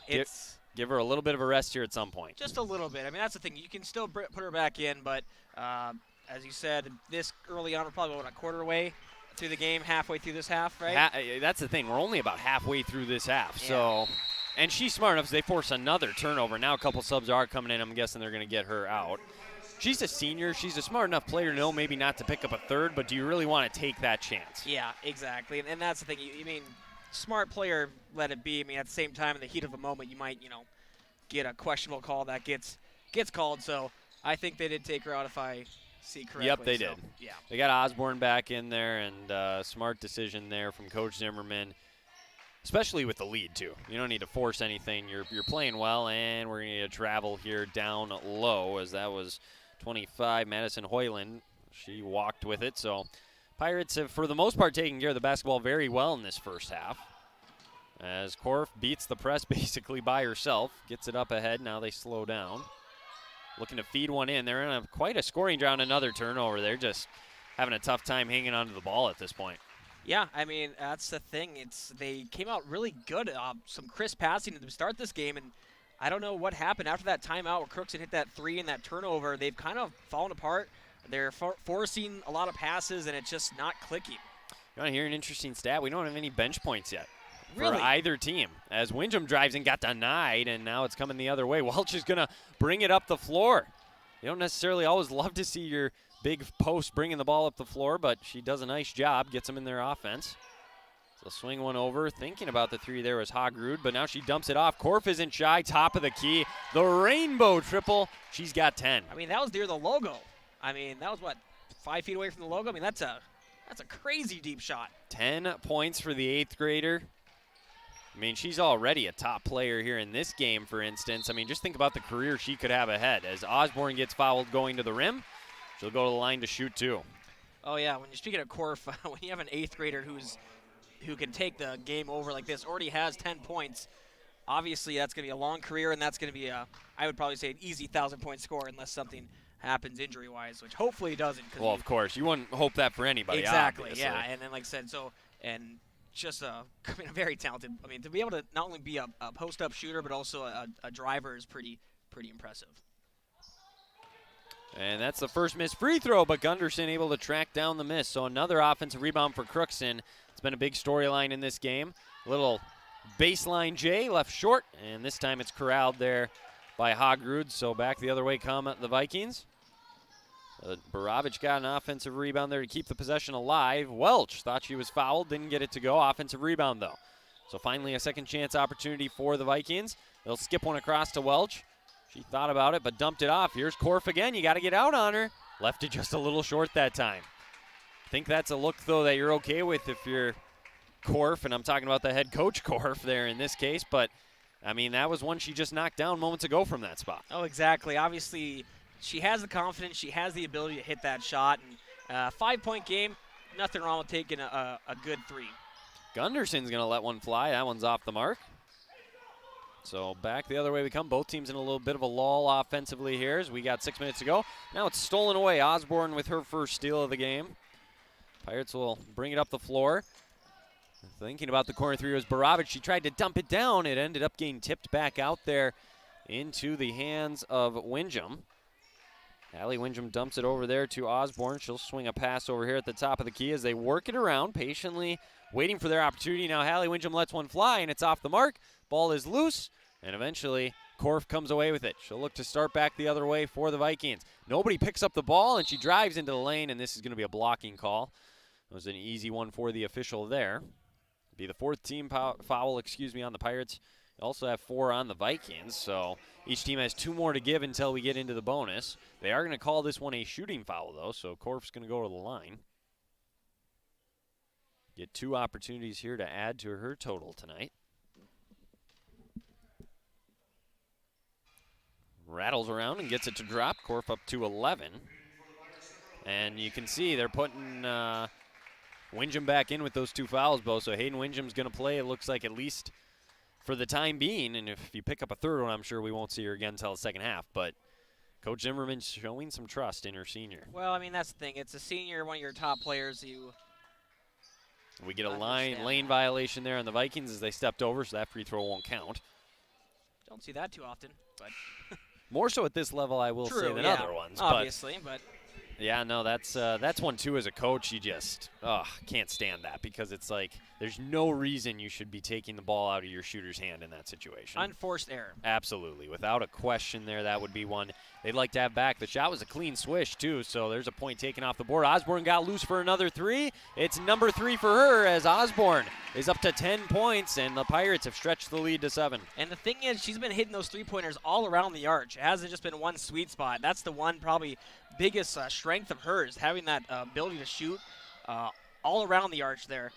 give her a little bit of a rest here at some point. Just a little bit. I mean, that's the thing. You can still put her back in, but as you said, this early on, we're probably a quarter way through the game, halfway through this half, right? That's the thing. We're only about halfway through this half. Yeah. So, and she's smart enough, so they force another turnover. Now a couple subs are coming in. I'm guessing they're going to get her out. She's a senior. She's a smart enough player to know maybe not to pick up a third, but do you really want to take that chance? Yeah, exactly. And that's the thing. You mean, smart player, let it be. I mean, at the same time, in the heat of the moment, you might, get a questionable call that gets called. So I think they did take her out if I see correctly. Yep, they did. Yeah. They got Osborne back in there, and smart decision there from Coach Zimmerman, especially with the lead, too. You don't need to force anything. You're playing well, and we're going to travel here down low, as that was 25, Madison Hoyland. She walked with it. So Pirates have, for the most part, taken care of the basketball very well in this first half. As Korf beats the press basically by herself, gets it up ahead. Now they slow down. Looking to feed one in. They're in quite a scoring drought, another turnover. They're just having a tough time hanging onto the ball at this point. Yeah, I mean, that's the thing. They came out really good. Some crisp passing to start this game, and I don't know what happened after that timeout where Crookston hit that three and that turnover. They've kind of fallen apart. They're forcing a lot of passes, and it's just not clicking. You want to hear an interesting stat? We don't have any bench points yet. Really? For either team. As Windham drives and got denied, and now it's coming the other way. Welch is going to bring it up the floor. You don't necessarily always love to see your big post bringing the ball up the floor, but she does a nice job, gets them in their offense. So swing one over. Thinking about the three there was Hagrud, but now she dumps it off. Korf isn't shy, top of the key. The rainbow triple. She's got 10. I mean, that was near the logo. I mean, that was, 5 feet away from the logo? I mean, that's a crazy deep shot. 10 points for the 8th grader. I mean, she's already a top player here in this game, for instance. I mean, just think about the career she could have ahead. As Osborne gets fouled going to the rim, she'll go to the line to shoot too. Oh, yeah. When you're speaking of Korf, when you have an 8th grader who can take the game over like this, already has 10 points, obviously that's going to be a long career, and that's going to be, I would probably say, an easy 1,000-point score unless something happens injury-wise, which hopefully it doesn't. Well, of course. You wouldn't hope that for anybody, exactly, obviously. Yeah. And then, like I said, just a very talented. I mean, to be able to not only be a post-up shooter, but also a driver is pretty impressive. And that's the first missed free throw, but Gunderson able to track down the miss. So another offensive rebound for Crookston. It's been a big storyline in this game. Little baseline J left short, and this time it's corralled there by Hagrud. So back the other way come the Vikings. Baravic got an offensive rebound there to keep the possession alive. Welch thought she was fouled, didn't get it to go. Offensive rebound, though. So finally a second chance opportunity for the Vikings. They'll skip one across to Welch. She thought about it, but dumped it off. Here's Korf again. You got to get out on her. Left it just a little short that time. I think that's a look, though, that you're okay with if you're Korf, and I'm talking about the head coach Korf there in this case. But, I mean, that was one she just knocked down moments ago from that spot. Oh, exactly. Obviously, she has the confidence. She has the ability to hit that shot. And 5-point game, nothing wrong with taking a good three. Gunderson's going to let one fly. That one's off the mark. So back the other way we come. Both teams in a little bit of a lull offensively here as we got 6 minutes to go. Now it's stolen away. Osborne with her first steal of the game. Pirates will bring it up the floor. Thinking about the corner three was Baravic. She tried to dump it down. It ended up getting tipped back out there into the hands of Windham. Allie Windham dumps it over there to Osborne. She'll swing a pass over here at the top of the key as they work it around, patiently waiting for their opportunity. Now Hallie Windham lets one fly, and it's off the mark. Ball is loose, and eventually Korf comes away with it. She'll look to start back the other way for the Vikings. Nobody picks up the ball, and she drives into the lane, and this is going to be a blocking call. It was an easy one for the official there. Be the fourth team foul, on the Pirates. You also have 4 on the Vikings, so each team has 2 more to give until we get into the bonus. They are going to call this one a shooting foul, though, so Korf's going to go to the line. Get 2 opportunities here to add to her total tonight. Rattles around and gets it to drop. Korf up to 11. And you can see they're putting Windham back in with those 2 fouls, Bo. So Hayden Windham's going to play, it looks like, at least for the time being. And if you pick up a third one, I'm sure we won't see her again until the second half. But Coach Zimmerman's showing some trust in her senior. Well, I mean, that's the thing. It's a senior, one of your top players. We get a lane violation there on the Vikings as they stepped over, so that free throw won't count. Don't see that too often, but More so at this level, I will say, than other ones. Obviously, but yeah, no, that's one too. As a coach, you just can't stand that, because it's like there's no reason you should be taking the ball out of your shooter's hand in that situation. Unforced error. Absolutely, without a question there, that would be one they'd like to have back. The shot was a clean swish too, so there's a point taken off the board. Osborne got loose for another three. It's number 3 for her, as Osborne is up to 10 points, and the Pirates have stretched the lead to 7. And the thing is, she's been hitting those three-pointers all around the arch. It hasn't just been one sweet spot. That's the one probably biggest strength of hers, having that ability to shoot all around the arch there.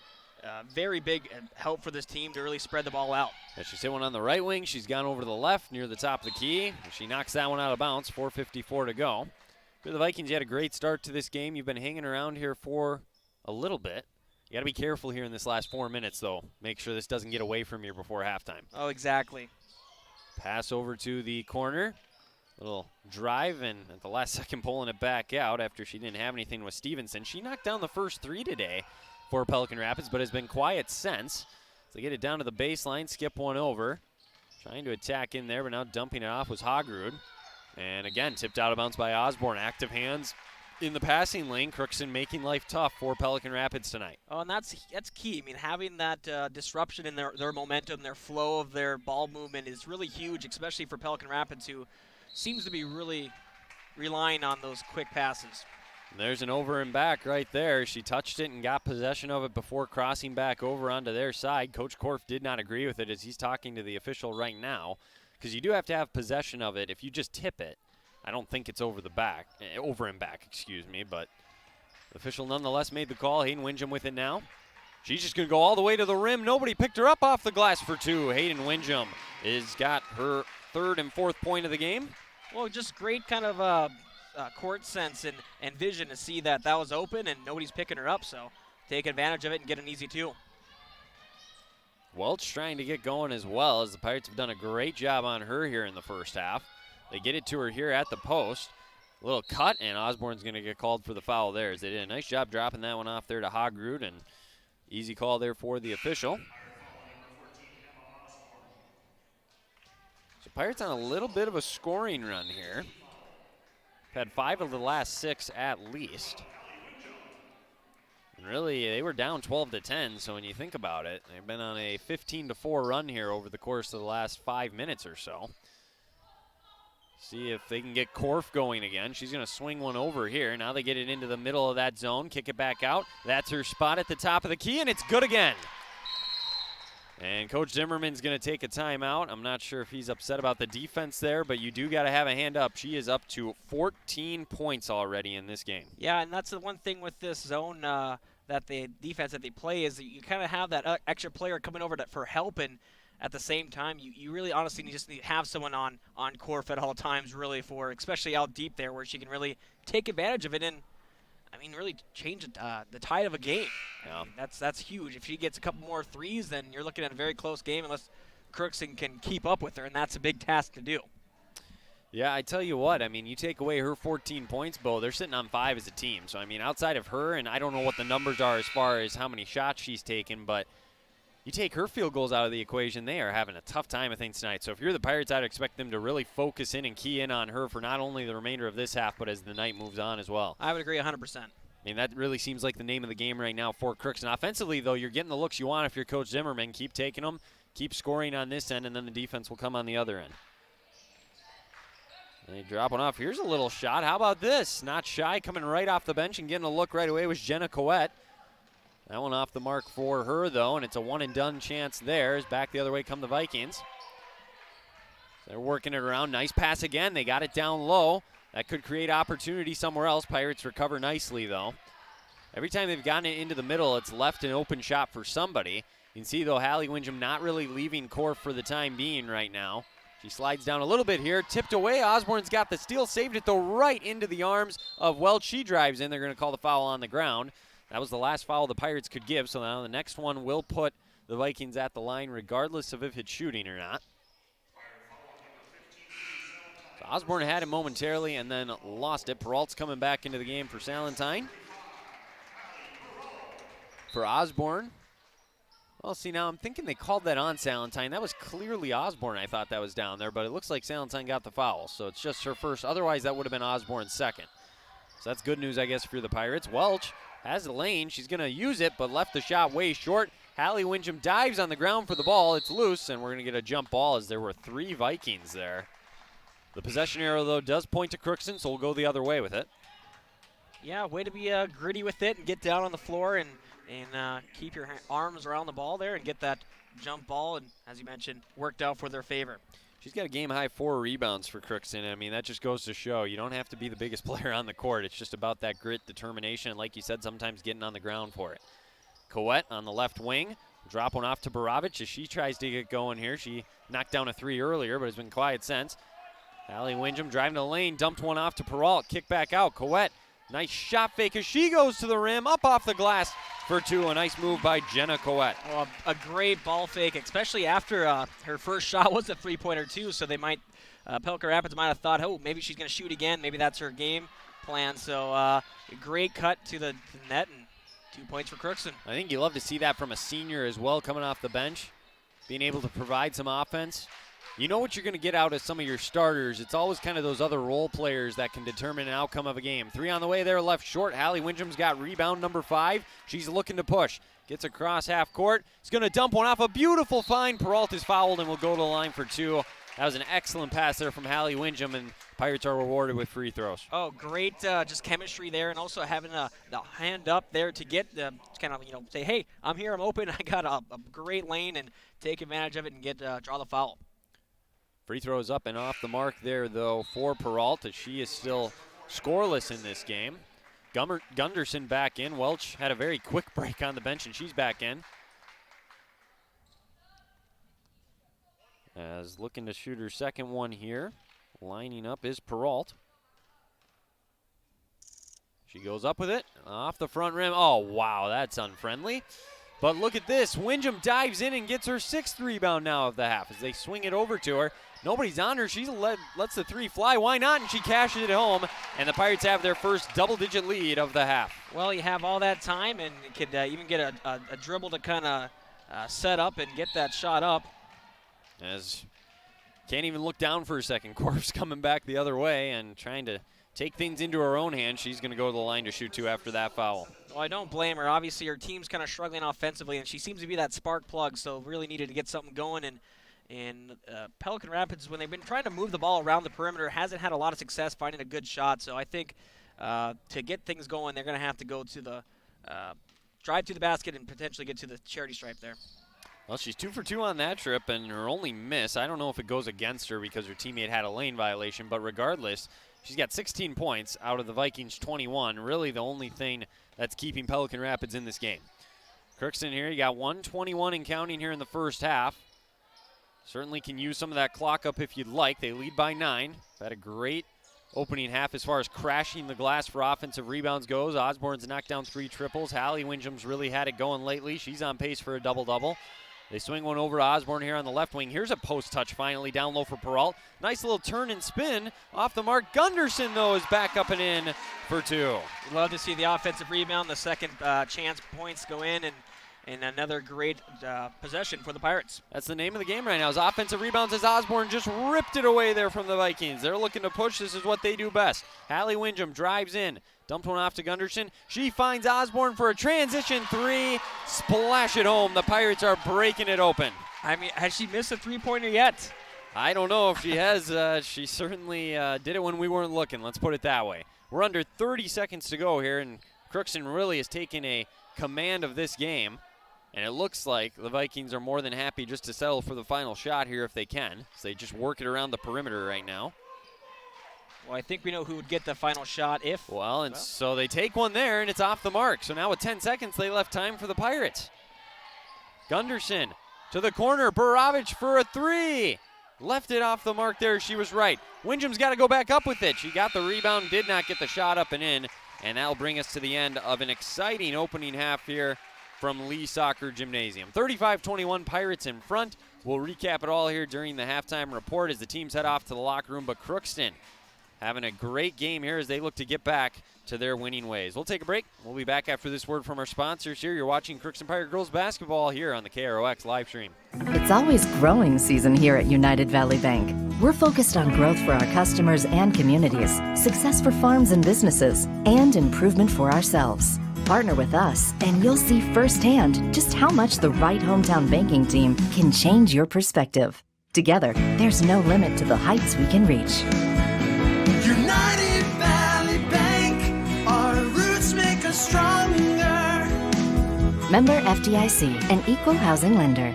Very big help for this team to really spread the ball out. Yeah, she's hit one on the right wing. She's gone over to the left near the top of the key. She knocks that one out of bounds. 4:54 to go. For the Vikings, you had a great start to this game. You've been hanging around here for a little bit. You got to be careful here in this last 4 minutes, though. Make sure this doesn't get away from you before halftime. Oh, exactly. Pass over to the corner. Little drive, and at the last second pulling it back out after she didn't have anything with Stevenson. She knocked down the first 3 today for Pelican Rapids, but has been quiet since. So they get it down to the baseline, skip one over. Trying to attack in there, but now dumping it off was Hagrud. And again, tipped out of bounds by Osborne. Active hands in the passing lane. Crookston making life tough for Pelican Rapids tonight. Oh, and that's key. I mean, having that disruption in their momentum, their flow of their ball movement is really huge, especially for Pelican Rapids, who seems to be really relying on those quick passes. There's an over and back right there. She touched it and got possession of it before crossing back over onto their side. Coach Korf did not agree with it, as he's talking to the official right now, because you do have to have possession of it. If you just tip it, I don't think it's over and back, but the official nonetheless made the call. Hayden Windham with it now. She's just going to go all the way to the rim. Nobody picked her up off the glass for 2. Hayden Windham has got her 3rd and 4th point of the game. Well, just great kind of court sense and vision to see that was open and nobody's picking her up, so take advantage of it and get an easy 2. Welch trying to get going as well, as the Pirates have done a great job on her here in the first half. They get it to her here at the post. A little cut, and Osborne's going to get called for the foul there, as they did a nice job dropping that one off there to Hagrud, and easy call there for the official. So Pirates on a little bit of a scoring run here. Had 5 of the last 6 at least. And really, they were down 12-10, so when you think about it, they've been on a 15-4 run here over the course of the last 5 minutes or so. See if they can get Korf going again. She's going to swing one over here. Now they get it into the middle of that zone, kick it back out. That's her spot at the top of the key, and it's good again. And Coach Zimmerman's going to take a timeout. I'm not sure if he's upset about the defense there, but you do got to have a hand up. She is up to 14 points already in this game. Yeah, and that's the one thing with this zone that the defense that they play is that you kind of have that extra player coming over for help, and at the same time, you really honestly just need to have someone on Korf at all times, really, for especially out deep there, where she can really take advantage of it and, I mean, really change the tide of a game. Yeah. I mean, that's huge. If she gets a couple more threes, then you're looking at a very close game unless Crookston can keep up with her, and that's a big task to do. Yeah, I tell you what, I mean, you take away her 14 points, Bo, they're sitting on 5 as a team. So, I mean, outside of her, and I don't know what the numbers are as far as how many shots she's taken, but you take her field goals out of the equation, they are having a tough time, I think, tonight. So if you're the Pirates, I'd expect them to really focus in and key in on her for not only the remainder of this half, but as the night moves on as well. I would agree 100%. I mean, that really seems like the name of the game right now for Crookston. Offensively, though, you're getting the looks you want if you're Coach Zimmerman. Keep taking them, keep scoring on this end, and then the defense will come on the other end. They drop one off. Here's a little shot. How about this? Not shy, coming right off the bench and getting a look right away was Jenna Coette. That one off the mark for her, though, and it's a one-and-done chance there. As back the other way come the Vikings. They're working it around. Nice pass again. They got it down low. That could create opportunity somewhere else. Pirates recover nicely, though. Every time they've gotten it into the middle, it's left an open shot for somebody. You can see, though, Hallie Windham not really leaving Korf for the time being right now. She slides down a little bit here, tipped away. Osborne's got the steal, saved it, though, right into the arms of Welch. She drives in. They're going to call the foul on the ground. That was the last foul the Pirates could give, so now the next one will put the Vikings at the line regardless of if it's shooting or not. So Osborne had it momentarily and then lost it. Peralt's coming back into the game for Salentine. For Osborne, Well, see, now I'm thinking they called that on Salentine. That was clearly Osborne. I thought that was down there, but it looks like Salentine got the foul, so it's just her first. Otherwise, that would have been Osborne's second. So that's good news, I guess, for the Pirates. Welch has the lane. She's going to use it, but left the shot way short. Hallie Wincham dives on the ground for the ball. It's loose, and we're going to get a jump ball as there were 3 Vikings there. The possession arrow, though, does point to Crookston, so we'll go the other way with it. Yeah, way to be gritty with it and get down on the floor and keep your arms around the ball there and get that jump ball, and as you mentioned, worked out for their favor. She's got a game-high 4 rebounds for Crookston. I mean, that just goes to show you don't have to be the biggest player on the court. It's just about that grit, determination, and like you said, sometimes getting on the ground for it. Coette on the left wing. Drop one off to Baravich as she tries to get going here. She knocked down a 3 earlier, but has been quiet since. Hallie Wincham driving to the lane, dumped one off to Peralt, kick back out. Coette, nice shot fake as she goes to the rim, up off the glass for 2. A nice move by Jenna Coette. Oh, a great ball fake, especially after her first shot was a 3-pointer too, so they might, Pelican Rapids might have thought, oh, maybe she's going to shoot again. Maybe that's her game plan. So a great cut to the net and 2 points for Crookston. I think you love to see that from a senior as well, coming off the bench, being able to provide some offense. You know what you're going to get out of some of your starters. It's always kind of those other role players that can determine an outcome of a game. 3 on the way there, left short. Hallie Wincham's got rebound number 5. She's looking to push. Gets across half court. It's going to dump one off. A beautiful find. Peralt is fouled and will go to the line for 2. That was an excellent pass there from Hallie Wincham, and Pirates are rewarded with free throws. Oh, great just chemistry there, and also having the hand up there to get kind of, say, hey, I'm here, I'm open. I got a great lane, and take advantage of it and draw the foul. Free throws up and off the mark there, though, for Peralt, as she is still scoreless in this game. Gunderson back in. Welch had a very quick break on the bench, and she's back in. As looking to shoot her second one here. Lining up is Peralt. She goes up with it, off the front rim. Oh, wow, that's unfriendly. But look at this. Wincham dives in and gets her 6th rebound now of the half as they swing it over to her. Nobody's on her. She lets the 3 fly. Why not? And she cashes it home. And the Pirates have their first double-digit lead of the half. Well, you have all that time and you could even get a dribble to kind of set up and get that shot up. As can't even look down for a second. Corp's coming back the other way and trying to take things into her own hands. She's going to go to the line to shoot 2 after that foul. Well, I don't blame her. Obviously, her team's kind of struggling offensively, and she seems to be that spark plug, so really needed to get something going. And Pelican Rapids, when they've been trying to move the ball around the perimeter, hasn't had a lot of success finding a good shot. So I think to get things going, they're going to have to go to the drive to the basket and potentially get to the charity stripe there. Well, she's 2 for 2 on that trip, and her only miss, I don't know if it goes against her because her teammate had a lane violation, but regardless, she's got 16 points out of the Vikings' 21. Really the only thing that's keeping Pelican Rapids in this game. Crookston here, you got 1:21 and counting here in the first half. Certainly can use some of that clock up if you'd like. They lead by 9. Had a great opening half as far as crashing the glass for offensive rebounds goes. Osborne's knocked down 3 triples. Hallie Wincham's really had it going lately. She's on pace for a double-double. They swing one over to Osborne here on the left wing. Here's a post touch finally down low for Peralt. Nice little turn and spin off the mark. Gunderson, though, is back up and in for 2. Love to see the offensive rebound, the second chance points go in, and another great possession for the Pirates. That's the name of the game right now, is offensive rebounds as Osborne just ripped it away there from the Vikings. They're looking to push. This is what they do best. Hallie Wincham drives in. Dumped one off to Gunderson. She finds Osborne for a transition 3. Splash it home. The Pirates are breaking it open. I mean, has she missed a 3-pointer yet? I don't know if she has. She certainly did it when we weren't looking. Let's put it that way. We're under 30 seconds to go here, and Crookston really has taken a command of this game. And it looks like the Vikings are more than happy just to settle for the final shot here if they can. So they just work it around the perimeter right now. Well, I think we know who would get the final shot if. Well, and so they take one there, and it's off the mark. So now with 10 seconds, they left time for the Pirates. Gunderson to the corner. Baravich for a 3. Left it off the mark there. She was right. Wincham's got to go back up with it. She got the rebound, did not get the shot up and in. And that'll bring us to the end of an exciting opening half here from Lee Soccer Gymnasium. 35-21, Pirates in front. We'll recap it all here during the halftime report as the teams head off to the locker room. But Crookston having a great game here as they look to get back to their winning ways. We'll take a break. We'll be back after this word from our sponsors here. You're watching Crookston Pirate Girls Basketball here on the KROX live stream. It's always growing season here at United Valley Bank. We're focused on growth for our customers and communities, success for farms and businesses, and improvement for ourselves. Partner with us, and you'll see firsthand just how much the right hometown banking team can change your perspective. Together, there's no limit to the heights we can reach. United Valley Bank, our roots make us stronger. Member FDIC, an equal housing lender.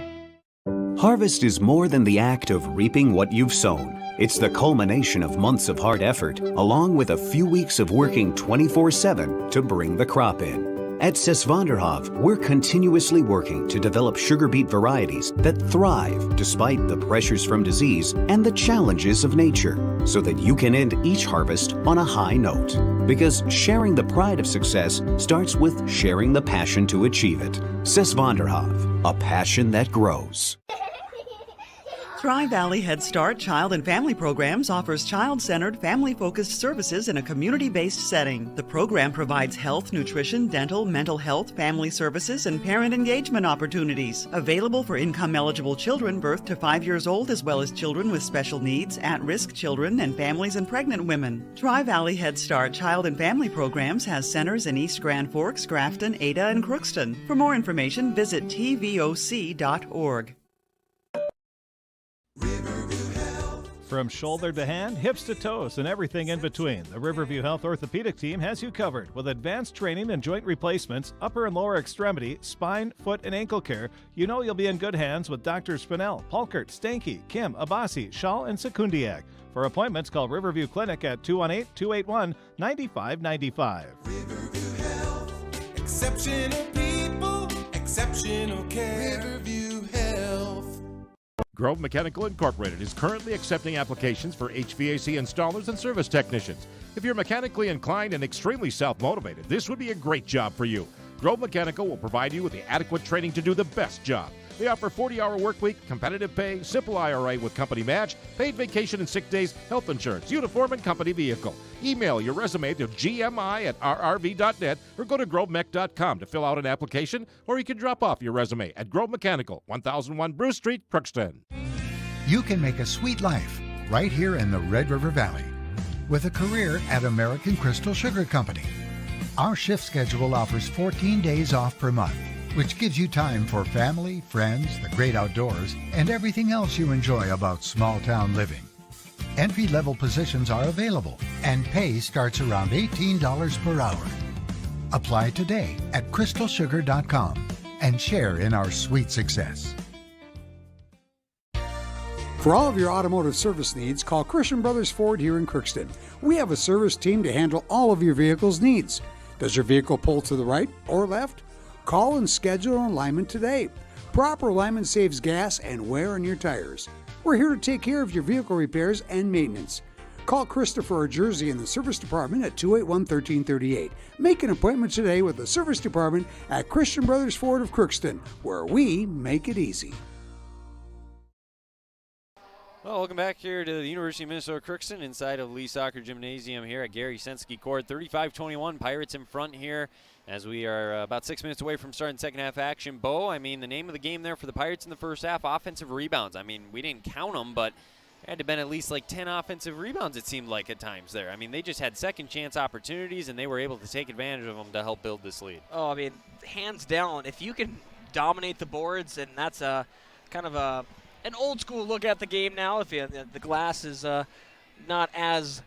Harvest is more than the act of reaping what you've sown. It's the culmination of months of hard effort, along with a few weeks of working 24/7 to bring the crop in. At Sesvanderhof, we're continuously working to develop sugar beet varieties that thrive despite the pressures from disease and the challenges of nature, so that you can end each harvest on a high note. Because sharing the pride of success starts with sharing the passion to achieve it. Sesvanderhof, a passion that grows. Tri-Valley Head Start Child and Family Programs offers child-centered, family-focused services in a community-based setting. The program provides health, nutrition, dental, mental health, family services, and parent engagement opportunities. Available for income-eligible children birth to 5 years old, as well as children with special needs, at-risk children, and families and pregnant women. Tri-Valley Head Start Child and Family Programs has centers in East Grand Forks, Grafton, Ada, and Crookston. For more information, visit tvoc.org. From shoulder to hand, hips to toes, and everything in between, the Riverview Health Orthopedic Team has you covered with advanced training and joint replacements, upper and lower extremity, spine, foot, and ankle care. You know you'll be in good hands with Drs. Spinell, Palkert, Stanky, Kim, Abasi, Schall, and Sekundiak. For appointments, call Riverview Clinic at 218-281-9595. Riverview Health, exceptional people, exceptional care. Riverview Health. Grove Mechanical Incorporated is currently accepting applications for HVAC installers and service technicians. If you're mechanically inclined and extremely self-motivated, this would be a great job for you. Grove Mechanical will provide you with the adequate training to do the best job. They offer 40-hour work week, competitive pay, simple IRA with company match, paid vacation and sick days, health insurance, uniform, and company vehicle. Email your resume to gmi@rrv.net or go to grovemech.com to fill out an application, or you can drop off your resume at Grove Mechanical, 1001 Bruce Street, Crookston. You can make a sweet life right here in the Red River Valley with a career at American Crystal Sugar Company. Our shift schedule offers 14 days off per month, which gives you time for family, friends, the great outdoors, and everything else you enjoy about small-town living. Entry-level positions are available, and pay starts around $18 per hour. Apply today at crystalsugar.com and share in our sweet success. For all of your automotive service needs, call Christian Brothers Ford here in Crookston. We have a service team to handle all of your vehicle's needs. Does your vehicle pull to the right or left? Call and schedule an alignment today. Proper alignment saves gas and wear on your tires. We're here to take care of your vehicle repairs and maintenance. Call Christopher or Jersey in the service department at 281-1338. Make an appointment today with the service department at Christian Brothers Ford of Crookston, where we make it easy. Well, welcome back here to the University of Minnesota Crookston inside of Lee Soccer Gymnasium here at Gary Sensky Court. 35-21, Pirates in front here as we are about 6 minutes away from starting second half action. Bo, I mean, the name of the game there for the Pirates in the first half, offensive rebounds. I mean, we didn't count them, but there had to have been at least like 10 offensive rebounds, it seemed like, at times there. I mean, they just had second chance opportunities, and they were able to take advantage of them to help build this lead. Oh, I mean, hands down, if you can dominate the boards, and that's a kind of an old school look at the game now. If the glass is not as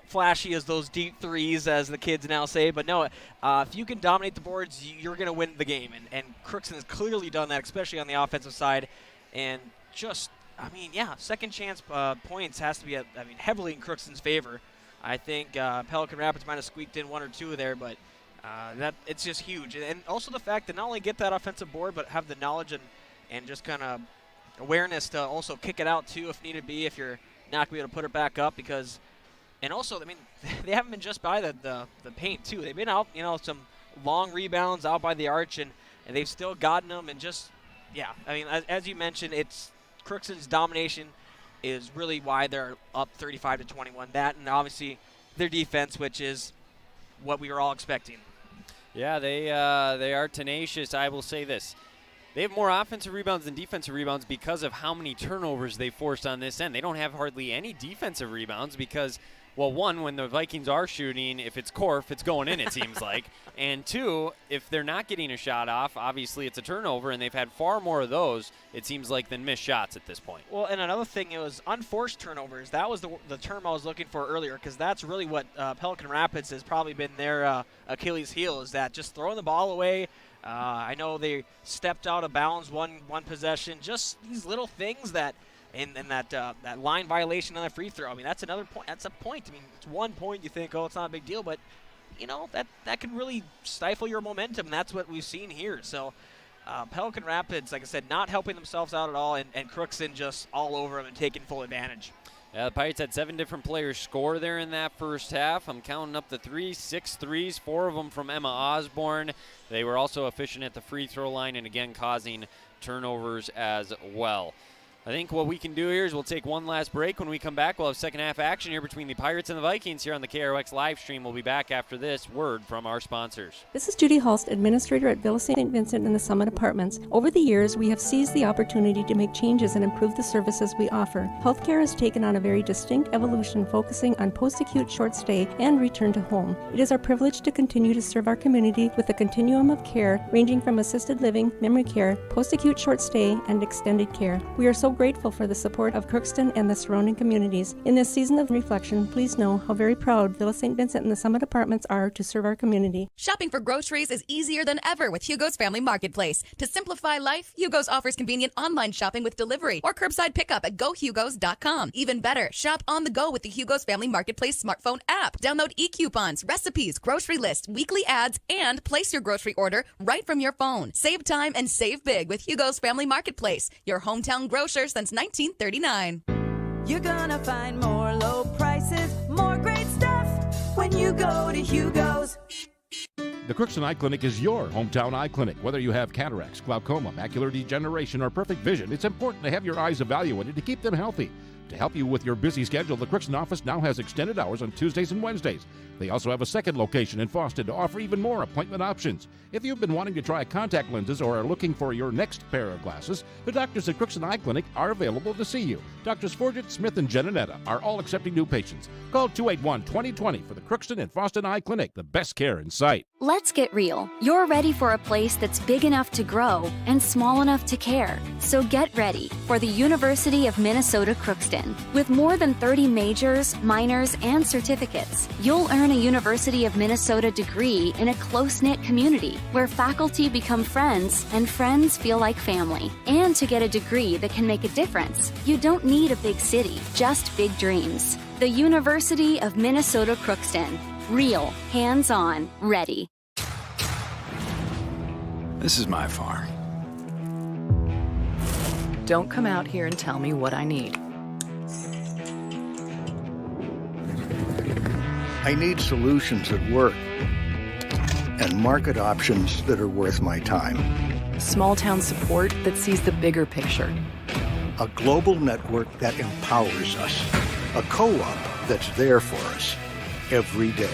flashy as those deep threes, as the kids now say, but no, if you can dominate the boards, you're going to win the game, and Crookston has clearly done that, especially on the offensive side, and just, I mean, yeah, second chance points has to be, heavily in Crookston's favor. I think Pelican Rapids might have squeaked in one or two there, but that it's just huge, and also the fact that not only get that offensive board, but have the knowledge and just kind of awareness to also kick it out too if needed be, if you're not going to be able to put it back up, because, and also, I mean, they haven't been just by the paint too. They've been out, some long rebounds out by the arch, and they've still gotten them, and just, yeah, I mean, as you mentioned, it's Crookston's domination is really why they're up 35-21. That and obviously their defense, which is what we were all expecting. Yeah, they are tenacious. I will say this. They have more offensive rebounds than defensive rebounds because of how many turnovers they forced on this end. They don't have hardly any defensive rebounds because, well, one, when the Vikings are shooting, if it's Korf, it's going in, it seems like. And two, if they're not getting a shot off, obviously it's a turnover, and they've had far more of those, it seems like, than missed shots at this point. Well, and another thing, it was unforced turnovers. That was the term I was looking for earlier, because that's really what Pelican Rapids has probably been their Achilles heel, is that just throwing the ball away. I know they stepped out of bounds one possession. Just these little things that, and that line violation on the free throw. I mean, that's another point. That's a point. I mean, it's 1 point. You think, oh, it's not a big deal, but you know that can really stifle your momentum. And that's what we've seen here. So Pelican Rapids, like I said, not helping themselves out at all, and Crookston just all over them and taking full advantage. Yeah, the Pirates had 7 different players score there in that first half. I'm counting up the 6 threes, 4 of them from Emma Osborne. They were also efficient at the free throw line and, again, causing turnovers as well. I think what we can do here is we'll take one last break. When we come back, we'll have second half action here between the Pirates and the Vikings here on the KROX live stream. We'll be back after this word from our sponsors. This is Judy Hulst, Administrator at Villa St. Vincent in the Summit Apartments. Over the years, we have seized the opportunity to make changes and improve the services we offer. Healthcare has taken on a very distinct evolution, focusing on post-acute short stay and return to home. It is our privilege to continue to serve our community with a continuum of care ranging from assisted living, memory care, post-acute short stay, and extended care. We are so grateful for the support of Crookston and the surrounding communities. In this season of reflection, please know how very proud Villa St. Vincent and the Summit Apartments are to serve our community. Shopping for groceries is easier than ever with Hugo's Family Marketplace. To simplify life, Hugo's offers convenient online shopping with delivery or curbside pickup at gohugos.com. Even better, shop on the go with the Hugo's Family Marketplace smartphone app. Download e-coupons, recipes, grocery lists, weekly ads, and place your grocery order right from your phone. Save time and save big with Hugo's Family Marketplace, your hometown grocer since 1939. You're gonna find more low prices, more great stuff when you go to Hugo's. The Crookston Eye Clinic is your hometown eye clinic. Whether you have cataracts, glaucoma, macular degeneration, or perfect vision, it's important to have your eyes evaluated to keep them healthy. To help you with your busy schedule, the Crookston office now has extended hours on Tuesdays and Wednesdays. They also have a second location in Fawston to offer even more appointment options. If you've been wanting to try contact lenses or are looking for your next pair of glasses, the doctors at Crookston Eye Clinic are available to see you. Doctors Forget, Smith, and Genanetta are all accepting new patients. Call 281-2020 for the Crookston and Fawston Eye Clinic, the best care in sight. Let's get real. You're ready for a place that's big enough to grow and small enough to care. So get ready for the University of Minnesota Crookston. With more than 30 majors, minors, and certificates, you'll earn a University of Minnesota degree in a close-knit community where faculty become friends and friends feel like family. And to get a degree that can make a difference, you don't need a big city, just big dreams. The University of Minnesota Crookston. Real, hands-on, ready. This is my farm. Don't come out here and tell me what I need. I need solutions that work and market options that are worth my time. Small town support that sees the bigger picture. A global network that empowers us. A co-op that's there for us every day.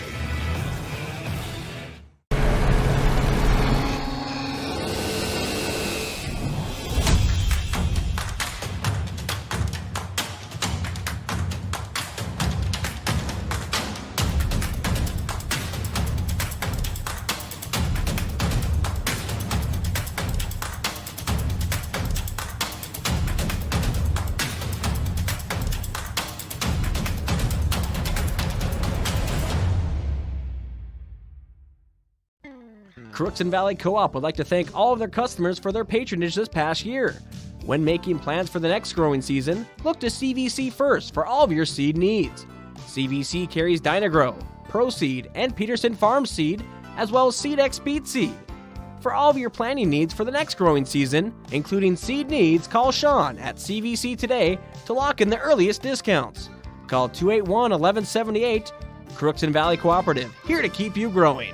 Crookston Valley Co-op would like to thank all of their customers for their patronage this past year. When making plans for the next growing season, look to CVC first for all of your seed needs. CVC carries Dynagrow, Pro Seed, and Peterson Farm Seed, as well as SeedX Beet Seed. For all of your planting needs for the next growing season, including seed needs, call Sean at CVC today to lock in the earliest discounts. Call 281-1178. Crookston Valley Cooperative, here to keep you growing.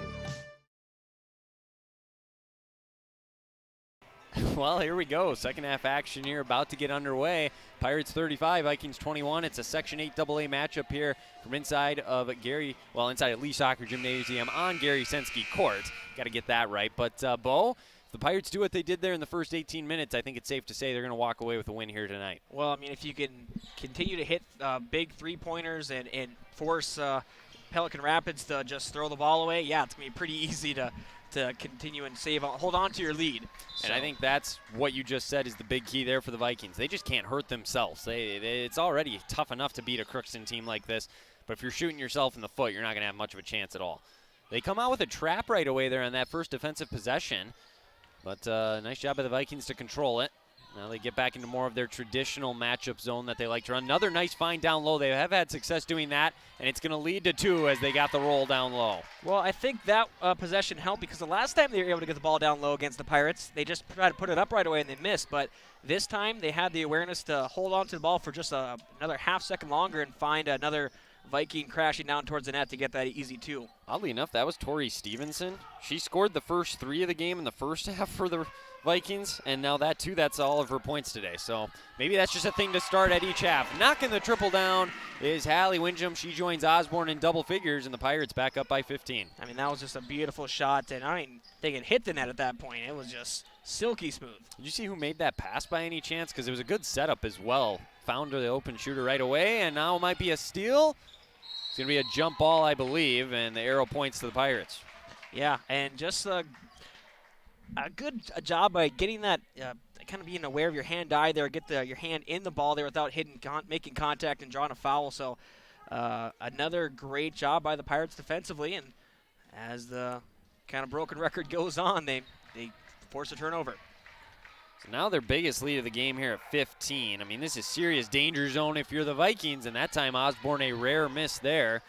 Well, here we go. Second half action here about to get underway. Pirates 35, Vikings 21. It's a Section 8 AA matchup here from inside of inside at Lee Soccer Gymnasium on Gary Sensky Court. Got to get that right. But, Bo, if the Pirates do what they did there in the first 18 minutes, I think it's safe to say they're going to walk away with a win here tonight. Well, I mean, if you can continue to hit big three-pointers and force Pelican Rapids to just throw the ball away, yeah, it's going to be pretty easy to continue and hold on to your lead. And I think that's what you just said is the big key there for the Vikings. They just can't hurt themselves. It's already tough enough to beat a Crookston team like this, but if you're shooting yourself in the foot, you're not going to have much of a chance at all. They come out with a trap right away there on that first defensive possession, but nice job by the Vikings to control it. Now they get back into more of their traditional matchup zone that they like to run. Another nice find down low. They have had success doing that, and it's going to lead to 2 as they got the roll down low. Well, I think that possession helped because the last time they were able to get the ball down low against the Pirates, they just tried to put it up right away and they missed. But this time they had the awareness to hold on to the ball for just another half second longer and find another Viking crashing down towards the net to get that easy 2. Oddly enough, that was Tori Stevenson. She scored the first 3 of the game in the first half for the Vikings, and now that's all of her points today. So maybe that's just a thing to start at each half. Knocking the triple down is Hallie Windham. She joins Osborne in double figures, and the Pirates back up by 15. I mean, that was just a beautiful shot, and I didn't think it hit the net at that point. It was just silky smooth. Did you see who made that pass by any chance? Because it was a good setup as well. Found the open shooter right away, and now it might be a steal. It's going to be a jump ball, I believe, and the arrow points to the Pirates. Yeah, and just a good job by getting that, kind of being aware of your hand eye there, get your hand in the ball there without making contact and drawing a foul. So another great job by the Pirates defensively, and as the kind of broken record goes on, they force a turnover. So now their biggest lead of the game here at 15. I mean, this is serious danger zone if you're the Vikings, and that time Osborne a rare miss there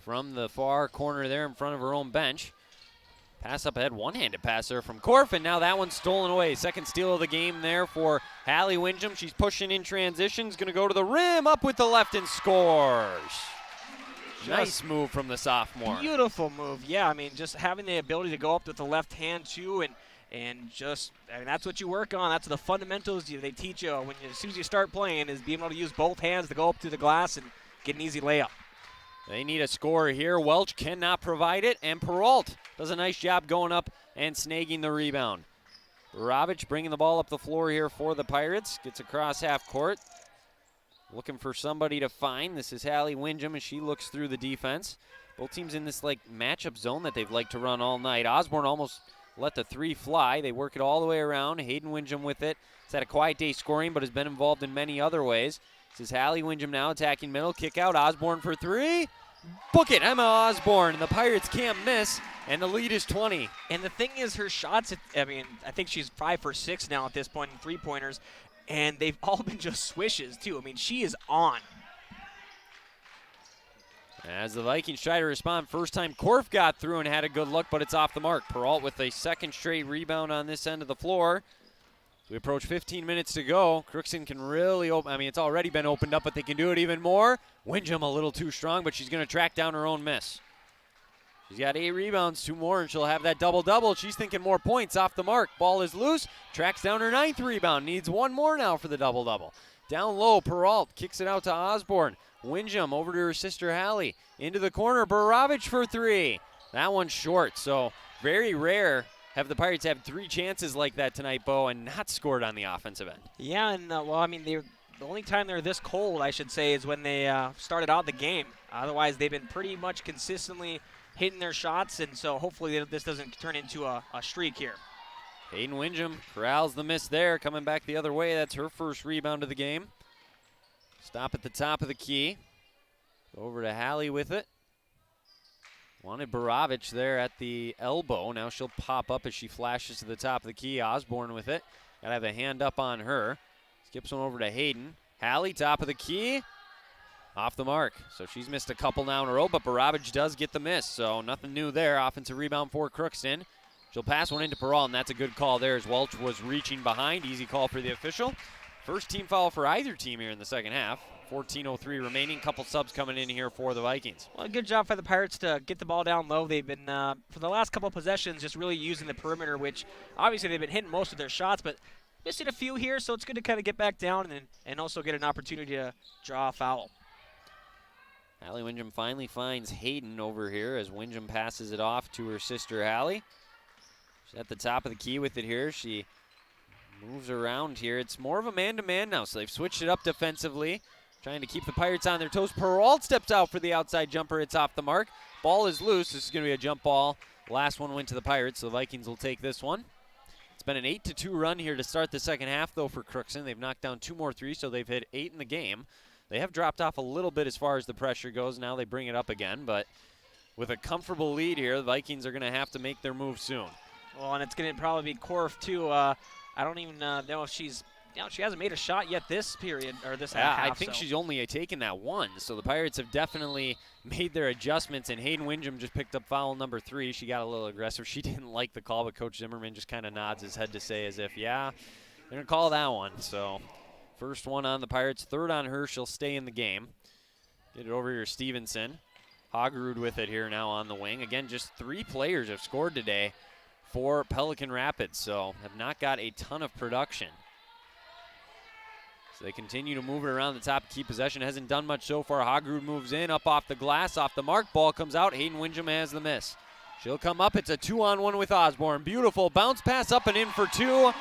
from the far corner there in front of her own bench. Pass up ahead, one-handed pass there from Korf, and now that one's stolen away. Second steal of the game there for Hallie Windham. She's pushing in transition, going to go to the rim, up with the left and scores. Nice move from the sophomore. Beautiful move, yeah. I mean, just having the ability to go up with the left hand too, and just, I mean, that's what you work on. That's the fundamentals they teach you as soon as you start playing, is being able to use both hands to go up to the glass and get an easy layup. They need a score here. Welch cannot provide it, and Peralt does a nice job going up and snagging the rebound. Borovich bringing the ball up the floor here for the Pirates. Gets across half court. Looking for somebody to find. This is Hallie Windham as she looks through the defense. Both teams in this matchup zone that they've liked to run all night. Osborne almost let the 3 fly. They work it all the way around. Hayden Windham with it. He's had a quiet day scoring, but has been involved in many other ways. This is Hallie Windham now attacking middle. Kick out. Osborne for 3. Book it. Emma Osborne. The Pirates can't miss, and the lead is 20. And the thing is, her shots, I mean, I think she's 5 for 6 now at this point in three-pointers, and they've all been just swishes, too. I mean, she is on. As the Vikings try to respond, first time Korf got through and had a good look, but it's off the mark. Peralt with a second straight rebound on this end of the floor. We approach 15 minutes to go. Crookston can really open. I mean, it's already been opened up, but they can do it even more. Windham a little too strong, but she's going to track down her own miss. She's got 8 rebounds, 2 more, and she'll have that double-double. She's thinking more points off the mark. Ball is loose. Tracks down her 9th rebound. Needs 1 more now for the double-double. Down low, Peralt kicks it out to Osborne. Windham over to her sister Hallie. Into the corner, Borovich for 3. That one's short, so very rare have the Pirates had 3 chances like that tonight, Bo, and not scored on the offensive end. Yeah, and, well, I mean, the only time they're this cold, I should say, is when they started out the game. Otherwise, they've been pretty much consistently hitting their shots, and so hopefully this doesn't turn into a streak here. Hayden Windham corrals the miss there, coming back the other way. That's her first rebound of the game. Stop at the top of the key. Over to Hallie with it. Wanted Borovich there at the elbow. Now she'll pop up as she flashes to the top of the key. Osborne with it. Got to have a hand up on her. Skips one over to Hayden. Hallie, top of the key. Off the mark. So she's missed a couple now in a row, but Borovich does get the miss. So nothing new there. Offensive rebound for Crookston. She'll pass one into Peralt, and that's a good call there as Welch was reaching behind. Easy call for the official. First team foul for either team here in the second half. 14:03 remaining. Couple subs coming in here for the Vikings. Well, good job for the Pirates to get the ball down low. They've been, for the last couple of possessions, just really using the perimeter, which obviously they've been hitting most of their shots, but missing a few here, so it's good to kind of get back down and also get an opportunity to draw a foul. Hallie Windham finally finds Hayden over here as Windham passes it off to her sister Hallie. She's at the top of the key with it here. She moves around here. It's more of a man-to-man now, so they've switched it up defensively, trying to keep the Pirates on their toes. Perrault steps out for the outside jumper. It's off the mark. Ball is loose. This is going to be a jump ball. Last one went to the Pirates, so the Vikings will take this one. It's been an 8-2 run here to start the second half, though, for Crookston. They've knocked down 2 more threes, so they've hit 8 in the game. They have dropped off a little bit as far as the pressure goes. Now they bring it up again, but with a comfortable lead here, the Vikings are going to have to make their move soon. Well, and it's going to probably be Korf, too. I don't even know if she's, she hasn't made a shot yet this period, or this half. I think she's only taken that one, so the Pirates have definitely made their adjustments, and Hayden Windham just picked up foul number 3. She got a little aggressive. She didn't like the call, but Coach Zimmerman just kind of nods his head to say as if, yeah, they're going to call that one. So first one on the Pirates, third on her. She'll stay in the game. Get it over here, Stevenson. Hoggerud with it here now on the wing. Again, just 3 players have scored today for Pelican Rapids, so have not got a ton of production. So they continue to move it around the top to keep possession. Hasn't done much so far. Hoggerud moves in, up off the glass, off the mark. Ball comes out. Hayden Windham has the miss. She'll come up. It's a 2-on-1 with Osborne. Beautiful bounce pass up and in for 2.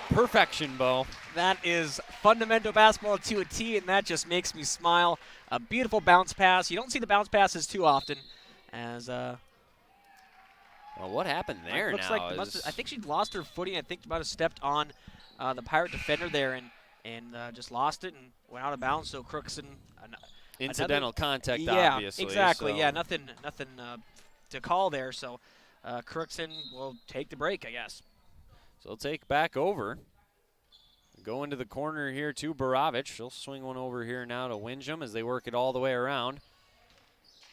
Perfection, Bo. That is fundamental basketball to a T, and that just makes me smile. A beautiful bounce pass. You don't see the bounce passes too often. As well, what happened there looks now? Like I think she lost her footing. I think she might have stepped on the Pirate defender there and just lost it and went out of bounds. So Crookston, incidental contact, yeah, obviously. Exactly. So. Yeah, nothing to call there. So Crookston will take the break, I guess. So they'll take back over. Go into the corner here to Borovich. She'll swing one over here now to Windham as they work it all the way around.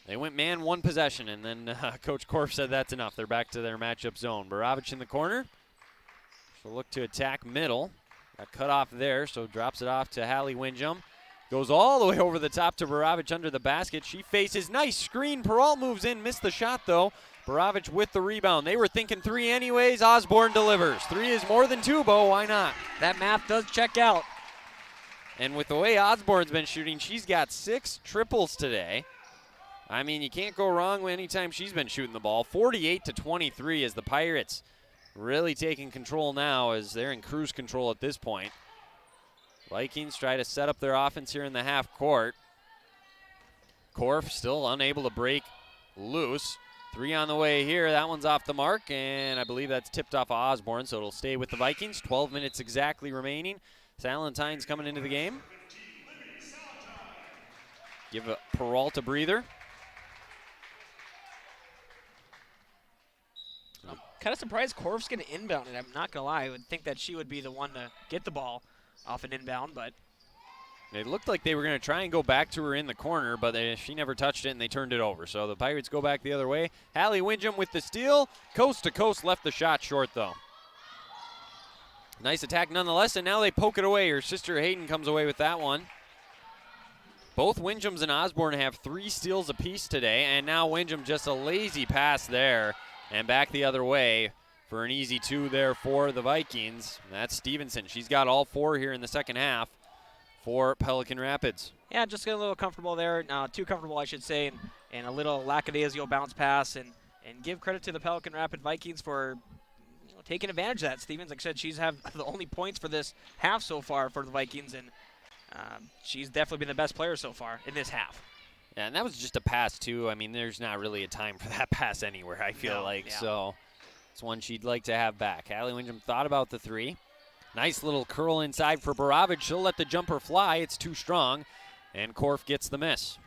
They went man one possession, and then Coach Korf said that's enough. They're back to their matchup zone. Borovich in the corner. She'll look to attack middle. Got cut off there, so drops it off to Hallie Windham. Goes all the way over the top to Borovich under the basket. She faces, nice screen. Perrault moves in, missed the shot though. Borovich with the rebound. They were thinking 3 anyways. Osborne delivers. 3 is more than 2, Bo. Why not? That math does check out. And with the way Osborne's been shooting, she's got 6 triples today. I mean, you can't go wrong anytime she's been shooting the ball. 48-23 as the Pirates really taking control now as they're in cruise control at this point. Vikings try to set up their offense here in the half court. Korf still unable to break loose. 3 on the way here. That one's off the mark, and I believe that's tipped off of Osborne, so it'll stay with the Vikings. 12 minutes exactly remaining. Salentine's coming into the game. Give Perrault a breather. I'm kind of surprised Korf's going to inbound it. I'm not going to lie. I would think that she would be the one to get the ball off an inbound, but it looked like they were going to try and go back to her in the corner, but she never touched it, and they turned it over. So the Pirates go back the other way. Hallie Windham with the steal. Coast to coast, left the shot short, though. Nice attack nonetheless, and now they poke it away. Her sister Hayden comes away with that one. Both Windhams and Osborne have 3 steals apiece today, and now Windham just a lazy pass there, and back the other way for an easy 2 there for the Vikings. And that's Stevenson. She's got all 4 here in the second half for Pelican Rapids. Yeah, just get a little comfortable there. Too comfortable, I should say, and a little lackadaisical bounce pass. And give credit to the Pelican Rapid Vikings for taking advantage of that. Stevens, like I said, she's have the only points for this half so far for the Vikings, and she's definitely been the best player so far in this half. Yeah, and that was just a pass, too. I mean, there's not really a time for that pass anywhere, I feel like. Yeah. So it's one she'd like to have back. Hallie Windham thought about the 3. Nice little curl inside for Borovich. She'll let the jumper fly. It's too strong, and Korf gets the miss.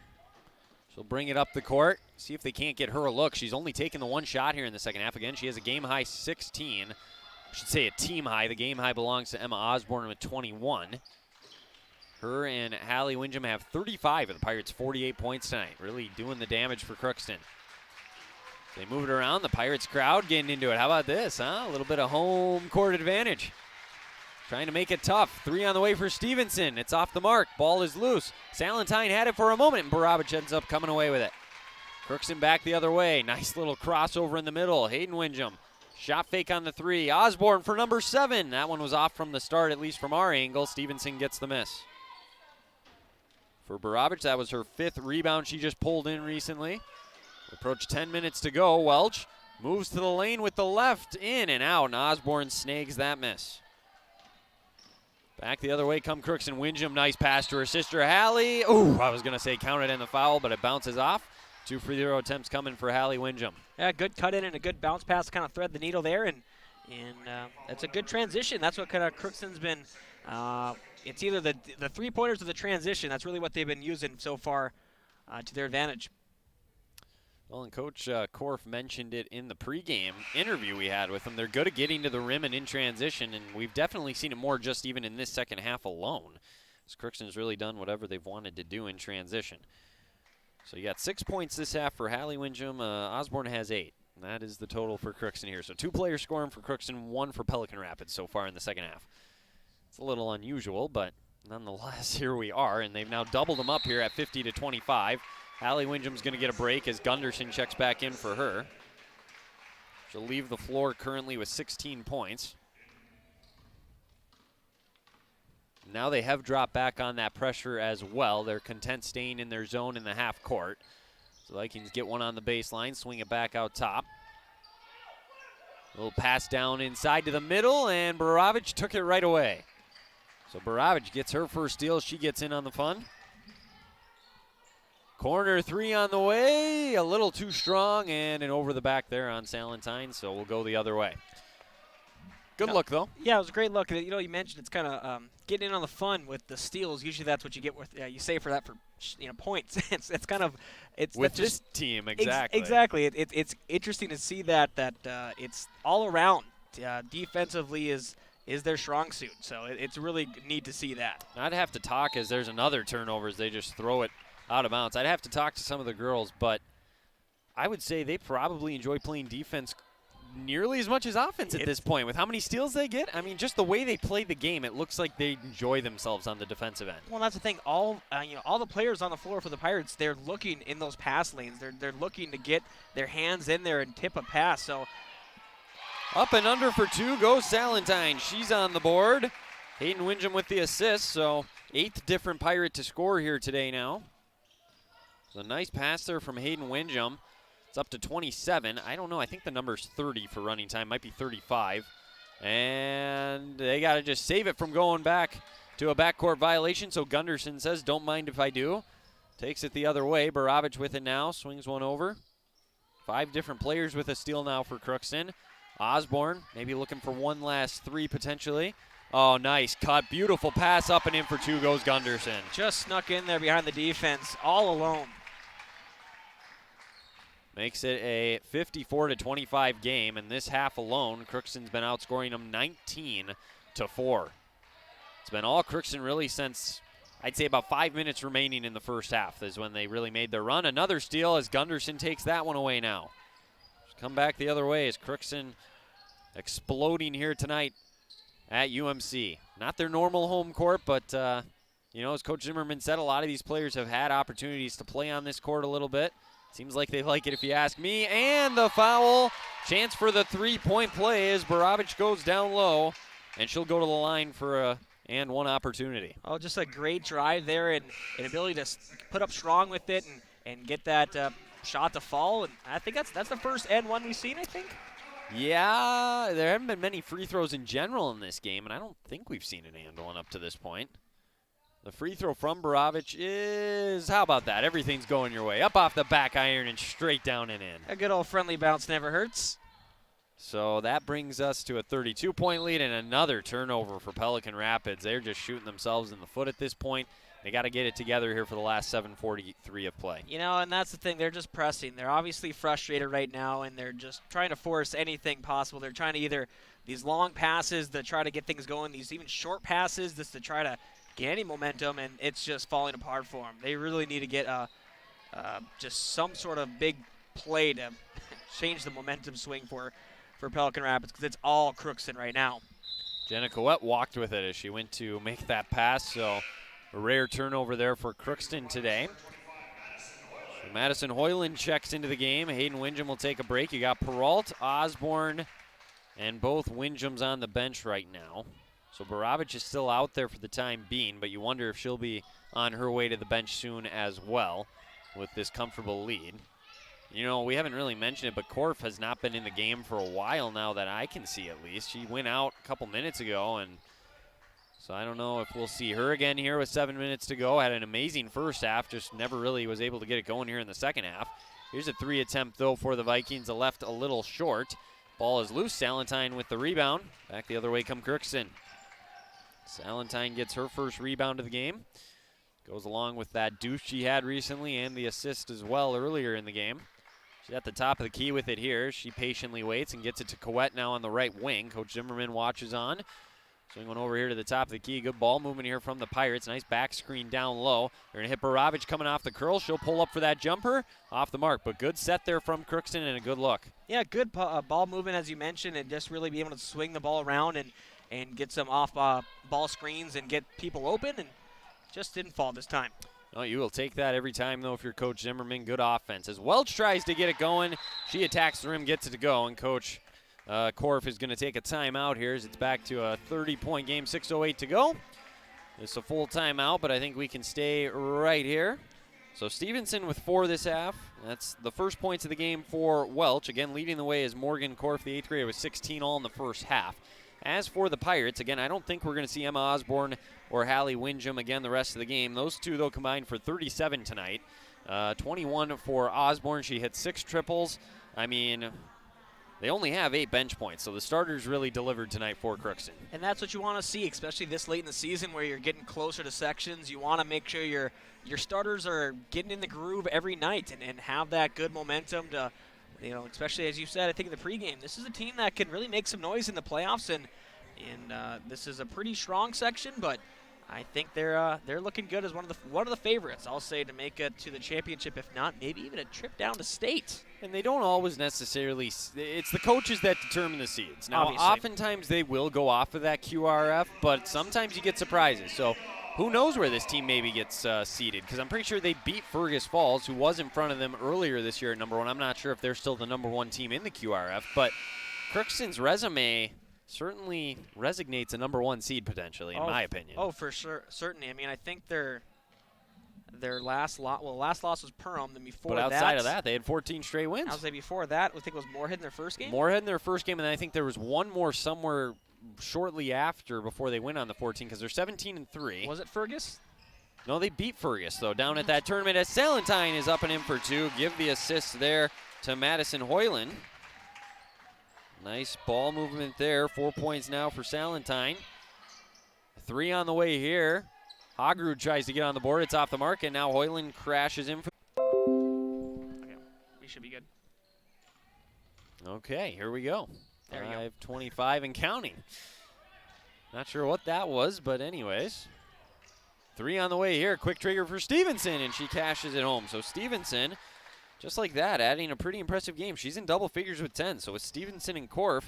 She'll bring it up the court. See if they can't get her a look. She's only taken the 1 shot here in the second half. Again, she has a game-high 16. I should say a team high. The game high belongs to Emma Osborne with 21. Her and Hallie Windham have 35 of the Pirates' 48 points tonight. Really doing the damage for Crookston. They move it around. The Pirates crowd getting into it. How about this, huh? A little bit of home court advantage. Trying to make it tough. 3 on the way for Stevenson. It's off the mark. Ball is loose. Salentine had it for a moment, and Borovich ends up coming away with it. Crookston back the other way. Nice little crossover in the middle. Hayden Windham. Shot fake on the 3. Osborne for number 7. That one was off from the start, at least from our angle. Stevenson gets the miss. For Borovich, that was her 5th rebound she just pulled in recently. Approach 10 minutes to go. Welch moves to the lane with the left, in and out, and Osborne snags that miss. Back the other way come Crooks and Windham. Nice pass to her sister, Hallie. Ooh, I was going to say count it in the foul, but it bounces off. 2 free throw attempts coming for Hallie Windham. Yeah, good cut in and a good bounce pass to kind of thread the needle there, and that's a good transition. That's what kind of Crookston's been. It's either the 3-pointers or the transition. That's really what they've been using so far to their advantage. Well, and Coach Korf mentioned it in the pregame interview we had with them. They're good at getting to the rim and in transition, and we've definitely seen it more just even in this second half alone. As Crookston's really done whatever they've wanted to do in transition. So you got 6 points this half for Hallie Windham. Osborne has 8. And that is the total for Crookston here. So 2 players scoring for Crookston, 1 for Pelican Rapids so far in the second half. It's a little unusual, but nonetheless, here we are, and they've now doubled them up here at 50-25. Hallie Windham's going to get a break as Gunderson checks back in for her. She'll leave the floor currently with 16 points. Now they have dropped back on that pressure as well. They're content staying in their zone in the half court. So Vikings get one on the baseline, swing it back out top. A little pass down inside to the middle, and Borovich took it right away. So Borovich gets her first steal. She gets in on the fun. Corner 3 on the way, a little too strong, and an over the back there on Salentine, so we'll go the other way. Good look, though. Yeah, it was a great look. You know, you mentioned it's kind of getting in on the fun with the steals. Usually that's what you get with, you save for that for, points. it's kind of, it's with this just, team, exactly. Exactly. It's interesting to see that it's all around. Defensively is their strong suit, so it's really neat to see that. I'd have to talk as there's another turnovers. They just throw it out of bounds. I'd have to talk to some of the girls, but I would say they probably enjoy playing defense nearly as much as offense at this point. With how many steals they get, I mean, just the way they play the game, it looks like they enjoy themselves on the defensive end. Well, that's the thing. All the players on the floor for the Pirates, they're looking in those pass lanes. They're looking to get their hands in there and tip a pass. So up and under for 2 goes Salentine. She's on the board. Hayden Windham with the assist, so 8th different Pirate to score here today now. So a nice pass there from Hayden Windham. It's up to 27. I don't know. I think the number's 30 for running time. Might be 35. And they got to just save it from going back to a backcourt violation. So Gunderson says, don't mind if I do. Takes it the other way. Borovich with it now. Swings one over. 5 different players with a steal now for Crookston. Osborne maybe looking for one last 3 potentially. Oh, nice cut. Beautiful pass up and in for 2 goes Gunderson. Just snuck in there behind the defense all alone. Makes it a 54-25 game, and this half alone, Crookston's been outscoring them 19-4. It's been all Crookston really since, I'd say, about 5 minutes remaining in the first half is when they really made their run. Another steal as Gunderson takes that one away now. Just come back the other way as Crookston exploding here tonight at UMC. Not their normal home court, but, as Coach Zimmerman said, a lot of these players have had opportunities to play on this court a little bit. Seems like they like it if you ask me. And the foul. Chance for the 3-point play as Borovich goes down low, and she'll go to the line for one opportunity. Oh, just a great drive there and an ability to put up strong with it and get that shot to fall. And I think that's the first and one we've seen, I think. Yeah, there haven't been many free throws in general in this game, and I don't think we've seen an and one up to this point. The free throw from Borovich is, how about that? Everything's going your way. Up off the back iron and straight down and in. A good old friendly bounce never hurts. So that brings us to a 32-point lead and another turnover for Pelican Rapids. They're just shooting themselves in the foot at this point. They got to get it together here for the last 7:43 of play. And that's the thing. They're just pressing. They're obviously frustrated right now, and they're just trying to force anything possible. They're trying to either these long passes to try to get things going, these even short passes just to try to get any momentum, and it's just falling apart for them. They really need to get just some sort of big play to change the momentum swing for Pelican Rapids, because it's all Crookston right now. Jenna Coette walked with it as she went to make that pass, so a rare turnover there for Crookston today. So Madison Hoyland checks into the game. Hayden Windham will take a break. You got Peralt, Osborne, and both Windjam's on the bench right now. So Borovich is still out there for the time being, but you wonder if she'll be on her way to the bench soon as well with this comfortable lead. You know, we haven't really mentioned it, but Korf has not been in the game for a while now that I can see at least. She went out a couple minutes ago, and so I don't know if we'll see her again here with 7 minutes to go. Had an amazing first half, just never really was able to get it going here in the second half. Here's a 3 attempt, though, for the Vikings. The left a little short. Ball is loose. Salentine with the rebound. Back the other way come Crookston. Salentine gets her first rebound of the game. Goes along with that deuce she had recently and the assist as well earlier in the game. She's at the top of the key with it here. She patiently waits and gets it to Coette now on the right wing. Coach Zimmerman watches on. Swing one over here to the top of the key. Good ball movement here from the Pirates. Nice back screen down low. They're going to hit Borovich coming off the curl. She'll pull up for that jumper. Off the mark, but good set there from Crookston and a good look. Yeah, good ball movement, as you mentioned, and just really be able to swing the ball around and get some off ball screens and get people open, and just didn't fall this time. Oh, you will take that every time, though, if you're Coach Zimmerman. Good offense. As Welch tries to get it going, she attacks the rim, gets it to go, and Coach Korf is going to take a timeout here as it's back to a 30-point game, 6:08 to go. It's a full timeout, but I think we can stay right here. So Stevenson with 4 this half. That's the first points of the game for Welch. Again, leading the way is Morgan Korf, the 8th grader, with 16 all in the first half. As for the Pirates, again, I don't think we're going to see Emma Osborne or Hallie Windjam again the rest of the game. Those two, though, combined for 37 tonight. 21 for Osborne. She hit 6 triples. I mean, they only have 8 bench points, so the starters really delivered tonight for Crookston. And that's what you want to see, especially this late in the season where you're getting closer to sections. You want to make sure your starters are getting in the groove every night and have that good momentum to, you know, especially as you said, I think in the pregame, this is a team that can really make some noise in the playoffs, and this is a pretty strong section, but I think they're looking good as one of the favorites, I'll say, to make it to the championship, if not maybe even a trip down to state. And they don't always necessarily, it's the coaches that determine the seeds. Now, Obviously. Oftentimes they will go off of that QRF, but sometimes you get surprises. So who knows where this team maybe gets seeded, because I'm pretty sure they beat Fergus Falls, who was in front of them earlier this year at number 1. I'm not sure if they're still the number 1 team in the QRF, but Crookston's resume certainly resignates a number 1 seed potentially, in my opinion. Oh, for sure, certainly. I mean, I think their last loss was Perham. Then before that, but outside of that, they had 14 straight wins. I would say before that, I think it was Moorhead in their first game. Moorhead in their first game, and then I think there was one more somewhere shortly after before they went on the 14, because they're 17-3. Was it Fergus? No, they beat Fergus, though, down at that tournament as Salentine is up and in for 2. Give the assist there to Madison Hoyland. Nice ball movement there. 4 points now for Salentine. 3 on the way here. Hogrud tries to get on the board. It's off the mark, and now Hoyland crashes in. Okay, we should be good. Okay, here we go. There you go. 5:25 and counting. Not sure what that was, but anyways. 3 on the way here. Quick trigger for Stevenson, and she cashes it home. So Stevenson, just like that, adding a pretty impressive game. She's in double figures with 10. So with Stevenson and Korf,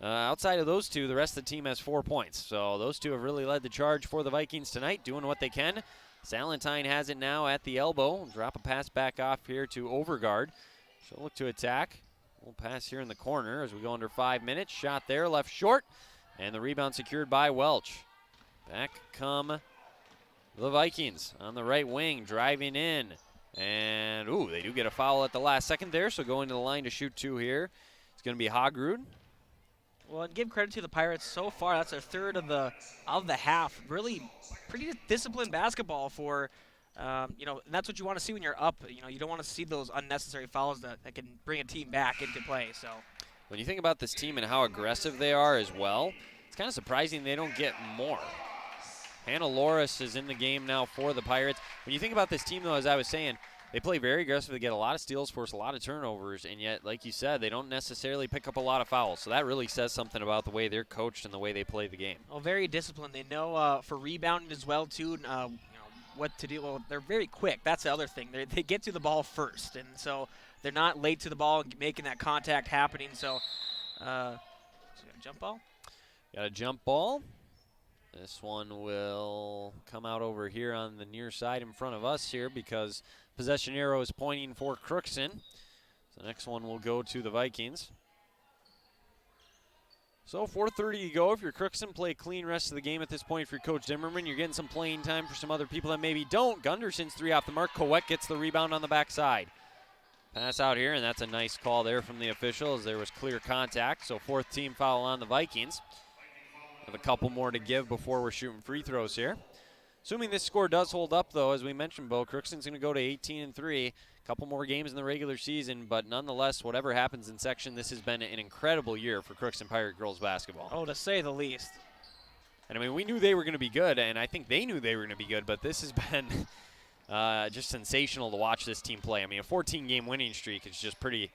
outside of those two, the rest of the team has 4 points. So those two have really led the charge for the Vikings tonight, doing what they can. Salentine has it now at the elbow. Drop a pass back off here to Overgaard. She'll look to attack. We'll pass here in the corner as we go under 5 minutes. Shot there, left short. And the rebound secured by Welch. Back come the Vikings on the right wing, driving in. And, ooh, they do get a foul at the last second there, so going to the line to shoot 2 here. It's going to be Hogrud. Well, and give credit to the Pirates so far. That's their third of the half. Really pretty disciplined basketball for, you know, and that's what you want to see when you're up. You know, you don't want to see those unnecessary fouls that can bring a team back into play. So when you think about this team and how aggressive they are as well, it's kind of surprising they don't get more. Hannah Loris is in the game now for the Pirates. When you think about this team, though, as I was saying, they play very aggressive. They get a lot of steals, force a lot of turnovers, and yet, like you said, they don't necessarily pick up a lot of fouls. So that really says something about the way they're coached and the way they play the game. Well, very disciplined. They know for rebounding as well, too, you know, what to do. Well, they're very quick. That's the other thing. They get to the ball first, and so they're not late to the ball and making that contact happening. So, jump ball? Got a jump ball. This one will come out over here on the near side in front of us here because possession arrow is pointing for Crookston. So the next one will go to the Vikings. So 4:30 to go. If you're Crookston, play clean rest of the game at this point for Coach Zimmerman. You're getting some playing time for some other people that maybe don't. Gunderson's 3 off the mark. Coet gets the rebound on the backside. Pass out here, and that's a nice call there from the official as there was clear contact. So 4th team foul on the Vikings. With a couple more to give before we're shooting free throws here. Assuming this score does hold up, though, as we mentioned, Bo, Crookston's going to go to 18-3. A couple more games in the regular season, but nonetheless, whatever happens in section, this has been an incredible year for Crookston Pirate girls basketball. Oh, to say the least. And I mean, we knew they were going to be good, and I think they knew they were going to be good, but this has been just sensational to watch this team play. I mean, a 14-game winning streak is just pretty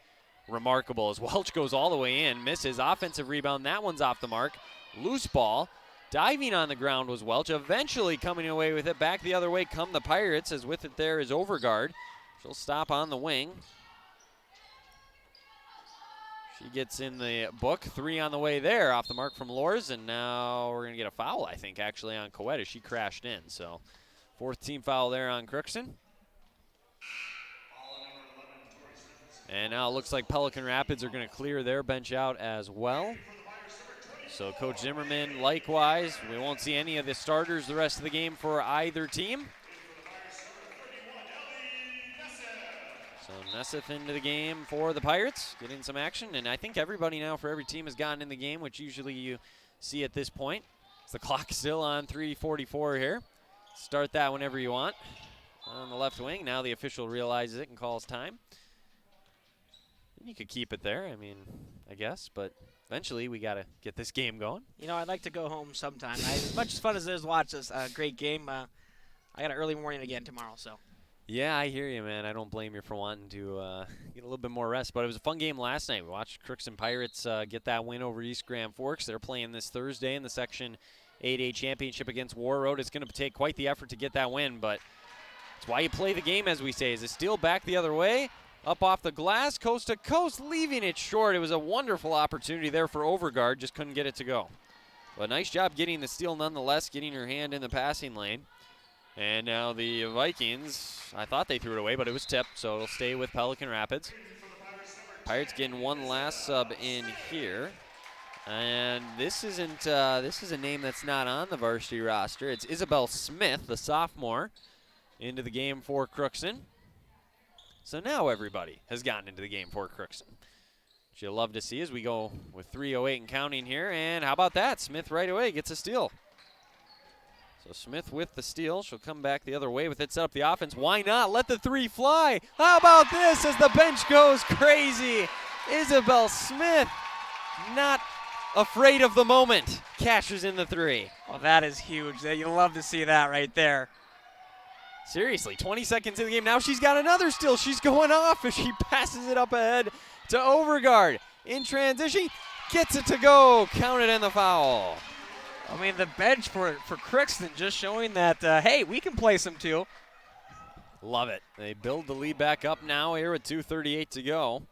remarkable as Welch goes all the way in, misses, offensive rebound, that one's off the mark, loose ball. Diving on the ground was Welch, eventually coming away with it. Back the other way come the Pirates, as with it there is Overgard. She'll stop on the wing. She gets in the book. 3 on the way there, off the mark from Lors, and now we're going to get a foul, I think, actually, on Coet as she crashed in. So 4th team foul there on Crookston. And now it looks like Pelican Rapids are going to clear their bench out as well. So Coach Zimmerman, likewise, we won't see any of the starters the rest of the game for either team. So Nessif into the game for the Pirates, getting some action. And I think everybody now for every team has gotten in the game, which usually you see at this point. As the clock still on 3:44 here. Start that whenever you want. On the left wing, now the official realizes it and calls time. You could keep it there, I mean, I guess, but eventually we got to get this game going. You know, I'd like to go home sometime. As much as fun as it is to watch this great game, I got an early morning again tomorrow, so. Yeah, I hear you, man. I don't blame you for wanting to get a little bit more rest, but it was a fun game last night. We watched Crookston Pirates get that win over East Grand Forks. They're playing this Thursday in the Section 8A Championship against War Road. It's going to take quite the effort to get that win, but it's why you play the game, as we say. Is it steal back the other way? Up off the glass, coast to coast, leaving it short. It was a wonderful opportunity there for Overgard, just couldn't get it to go. But nice job getting the steal nonetheless, getting her hand in the passing lane. And now the Vikings, I thought they threw it away, but it was tipped, so it'll stay with Pelican Rapids. Pirates getting one last sub in here. And this is a name that's not on the varsity roster. It's Isabelle Smith, the sophomore, into the game for Crookston. So now everybody has gotten into the game for Crookston. Which you'll love to see as we go with 3:08 and counting here. And how about that? Smith right away gets a steal. So Smith with the steal. She'll come back the other way with it. Set up the offense. Why not? Let the 3 fly. How about this as the bench goes crazy? Isabelle Smith not afraid of the moment. Cashes in the 3. Well, that is huge. You'll love to see that right there. Seriously, 20 seconds in the game. Now she's got another steal. She's going off as she passes it up ahead to Overgard. In transition, gets it to go. Counted in the foul. I mean, the bench for Crookston just showing that, hey, we can play some too. Love it. They build the lead back up now here with 2:38 to go.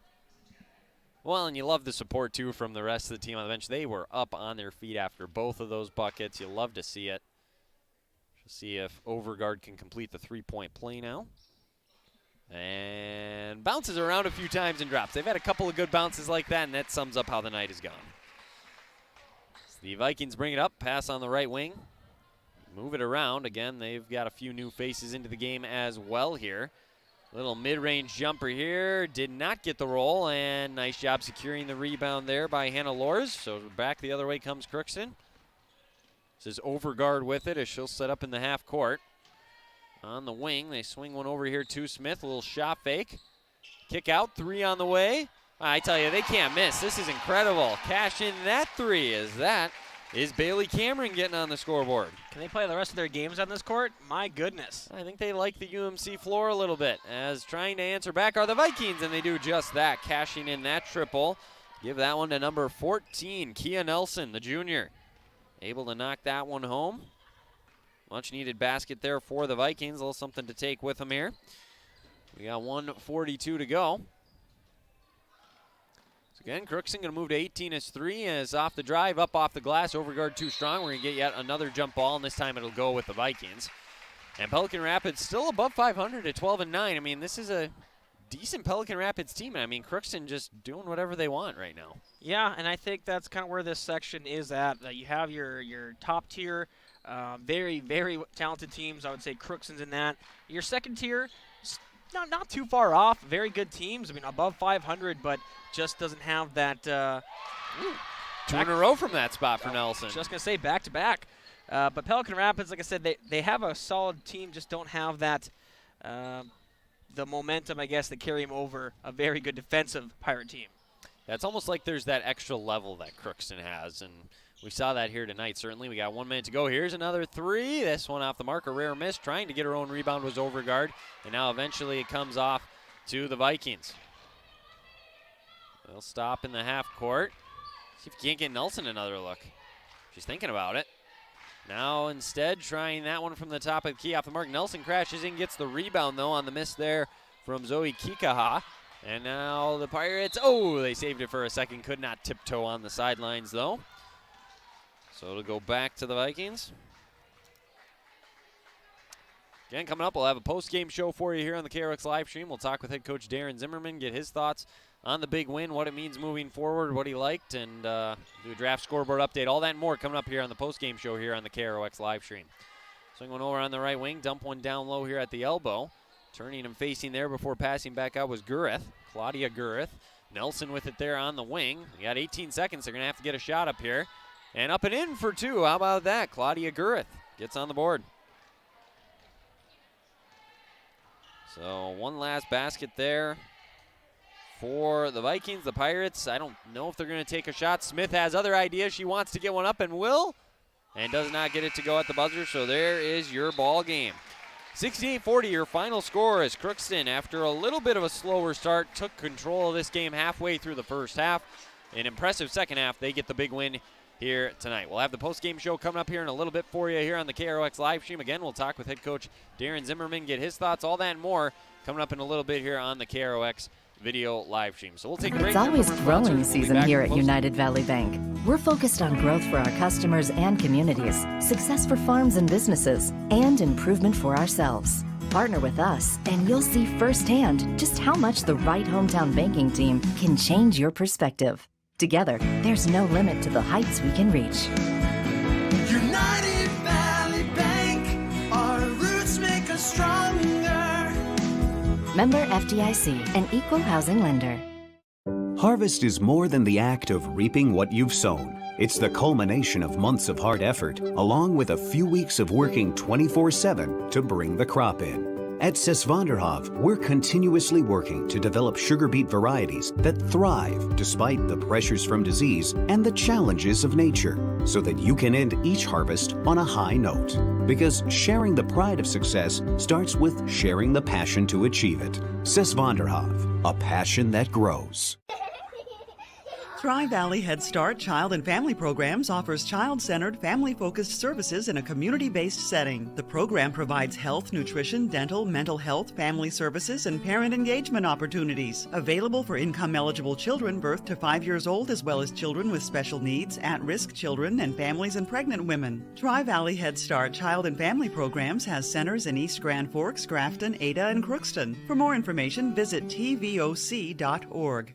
Well, and you love the support, too, from the rest of the team on the bench. They were up on their feet after both of those buckets. You love to see it. See if Overgard can complete the 3-point play now. And bounces around a few times and drops. They've had a couple of good bounces like that, and that sums up how the night has gone. So the Vikings bring it up, pass on the right wing. Move it around. Again, they've got a few new faces into the game as well here. Little mid-range jumper here. Did not get the roll, and nice job securing the rebound there by Hannah Lors. So back the other way comes Crookston. This is Overgard with it as she'll set up in the half court. On the wing, they swing one over here to Smith. A little shot fake. Kick out, 3 on the way. I tell you, they can't miss. This is incredible. Cash in that 3 as that is Bailey Cameron getting on the scoreboard. Can they play the rest of their games on this court? My goodness. I think they like the UMC floor a little bit, as trying to answer back are the Vikings, and they do just that, cashing in that triple. Give that one to number 14, Kia Nelson, the junior. Able to knock that one home. Much needed basket there for the Vikings. A little something to take with them here. We got 1:42 to go. So again, Crookston going to move to 18-3 as off the drive, up off the glass. Overgard too strong. We're going to get yet another jump ball, and this time it'll go with the Vikings. And Pelican Rapids still above 500 at 12-9. I mean, this is a decent Pelican Rapids team. And I mean, Crookston just doing whatever they want right now. Yeah, and I think that's kind of where this section is at. You have your top tier, very, very talented teams. I would say Crookston's in that. Your second tier, not too far off. Very good teams. I mean, above 500, but just doesn't have that. Two in a row from that spot for Nelson. Just going to say back-to-back. But Pelican Rapids, like I said, they have a solid team, just don't have that the momentum, I guess, that carry them over a very good defensive Pirate team. Yeah, it's almost like there's that extra level that Crookston has, and we saw that here tonight. Certainly, we got 1 minute to go. Here's another three. This one off the mark, a rare miss. Trying to get her own rebound was over guard, and now eventually it comes off to the Vikings. They'll stop in the half court. See if you can't get Nelson another look. She's thinking about it. Now instead trying that one from the top of the key off the mark. Nelson crashes in, gets the rebound though on the miss there from Zoe Kikaha. And now the Pirates, they saved it for a second. Could not tiptoe on the sidelines though. So it'll go back to the Vikings. Again, coming up, we'll have a post-game show for you here on the KRX live stream. We'll talk with head coach Darren Zimmerman, get his thoughts on the big win, what it means moving forward, what he liked, and do a draft scoreboard update. All that and more coming up here on the post-game show here on the KROX live stream. Swing one over on the right wing, dump one down low here at the elbow. Turning and facing there before passing back out was Gurith, Claudia Gurith. Nelson with it there on the wing. We got 18 seconds. They're going to have to get a shot up here. And up and in for two. How about that? Claudia Gurith gets on the board. So one last basket there for the Vikings. The Pirates, I don't know if they're going to take a shot. Smith has other ideas. She wants to get one up and will, and does not get it to go at the buzzer. So there is your ball game. 68-40, your final score is Crookston, after a little bit of a slower start, took control of this game halfway through the first half. An impressive second half. They get the big win here tonight. We'll have the post-game show coming up here in a little bit for you here on the KROX live stream. Again, we'll talk with head coach Darren Zimmerman, get his thoughts, all that and more coming up in a little bit here on the KROX video live stream. So we'll take a break. It's always growing season here at United Valley Bank. We're focused on growth for our customers and communities, success for farms and businesses, and improvement for ourselves. Partner with us, and you'll see firsthand just how much the right hometown banking team can change your perspective. Together, there's no limit to the heights we can reach. United Valley Bank, our roots make us stronger. Member FDIC, an equal housing lender. Harvest is more than the act of reaping what you've sown. It's the culmination of months of hard effort, along with a few weeks of working 24/7 to bring the crop in. At Sesvanderhof, we're continuously working to develop sugar beet varieties that thrive despite the pressures from disease and the challenges of nature, so that you can end each harvest on a high note. Because sharing the pride of success starts with sharing the passion to achieve it. Sesvanderhof, a passion that grows. Tri-Valley Head Start Child and Family Programs offers child-centered, family-focused services in a community-based setting. The program provides health, nutrition, dental, mental health, family services, and parent engagement opportunities. Available for income-eligible children birth to 5 years old, as well as children with special needs, at-risk children, and families and pregnant women. Tri-Valley Head Start Child and Family Programs has centers in East Grand Forks, Grafton, Ada, and Crookston. For more information, visit tvoc.org.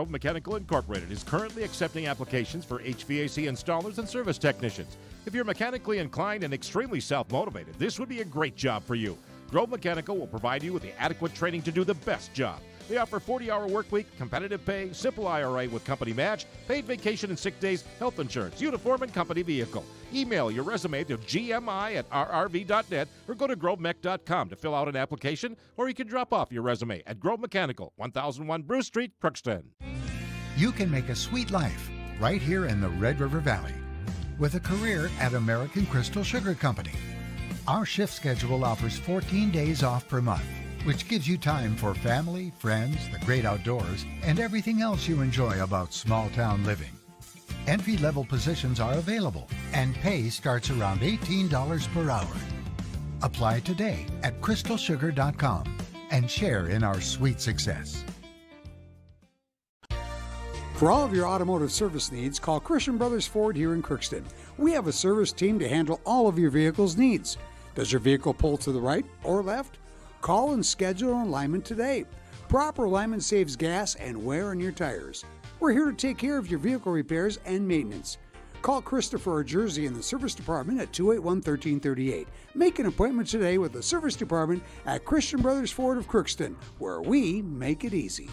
Mechanical Incorporated is currently accepting applications for HVAC installers and service technicians. If you're mechanically inclined and extremely self-motivated, this would be a great job for you. Grove Mechanical will provide you with the adequate training to do the best job. They offer 40-hour work week, competitive pay, simple IRA with company match, paid vacation and sick days, health insurance, uniform, and company vehicle. Email your resume to gmi@rrv.net or go to grovemech.com to fill out an application, or you can drop off your resume at Grove Mechanical, 1001 Bruce Street, Crookston. You can make a sweet life right here in the Red River Valley with a career at American Crystal Sugar Company. Our shift schedule offers 14 days off per month, which gives you time for family, friends, the great outdoors, and everything else you enjoy about small town living. Entry-level positions are available, and pay starts around $18 per hour. Apply today at crystalsugar.com and share in our sweet success. For all of your automotive service needs, call Christian Brothers Ford here in Crookston. We have a service team to handle all of your vehicle's needs. Does your vehicle pull to the right or left? Call and schedule an alignment today. Proper alignment saves gas and wear on your tires. We're here to take care of your vehicle repairs and maintenance. Call Christopher or Jersey in the service department at 281-1338. Make an appointment today with the service department at Christian Brothers Ford of Crookston, where we make it easy.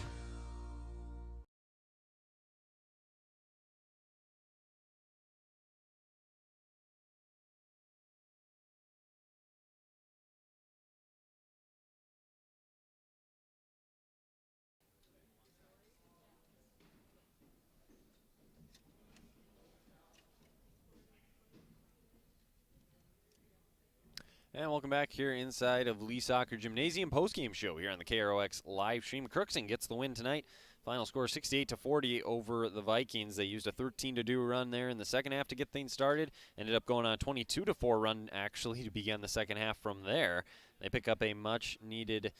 And welcome back here inside of Lee Soccer Gymnasium postgame show here on the KROX live stream. Crookston gets the win tonight. Final score 68-40 over the Vikings. They used a 13-2 run there in the second half to get things started. Ended up going on a 22-4 run actually to begin the second half from there. They pick up a much-needed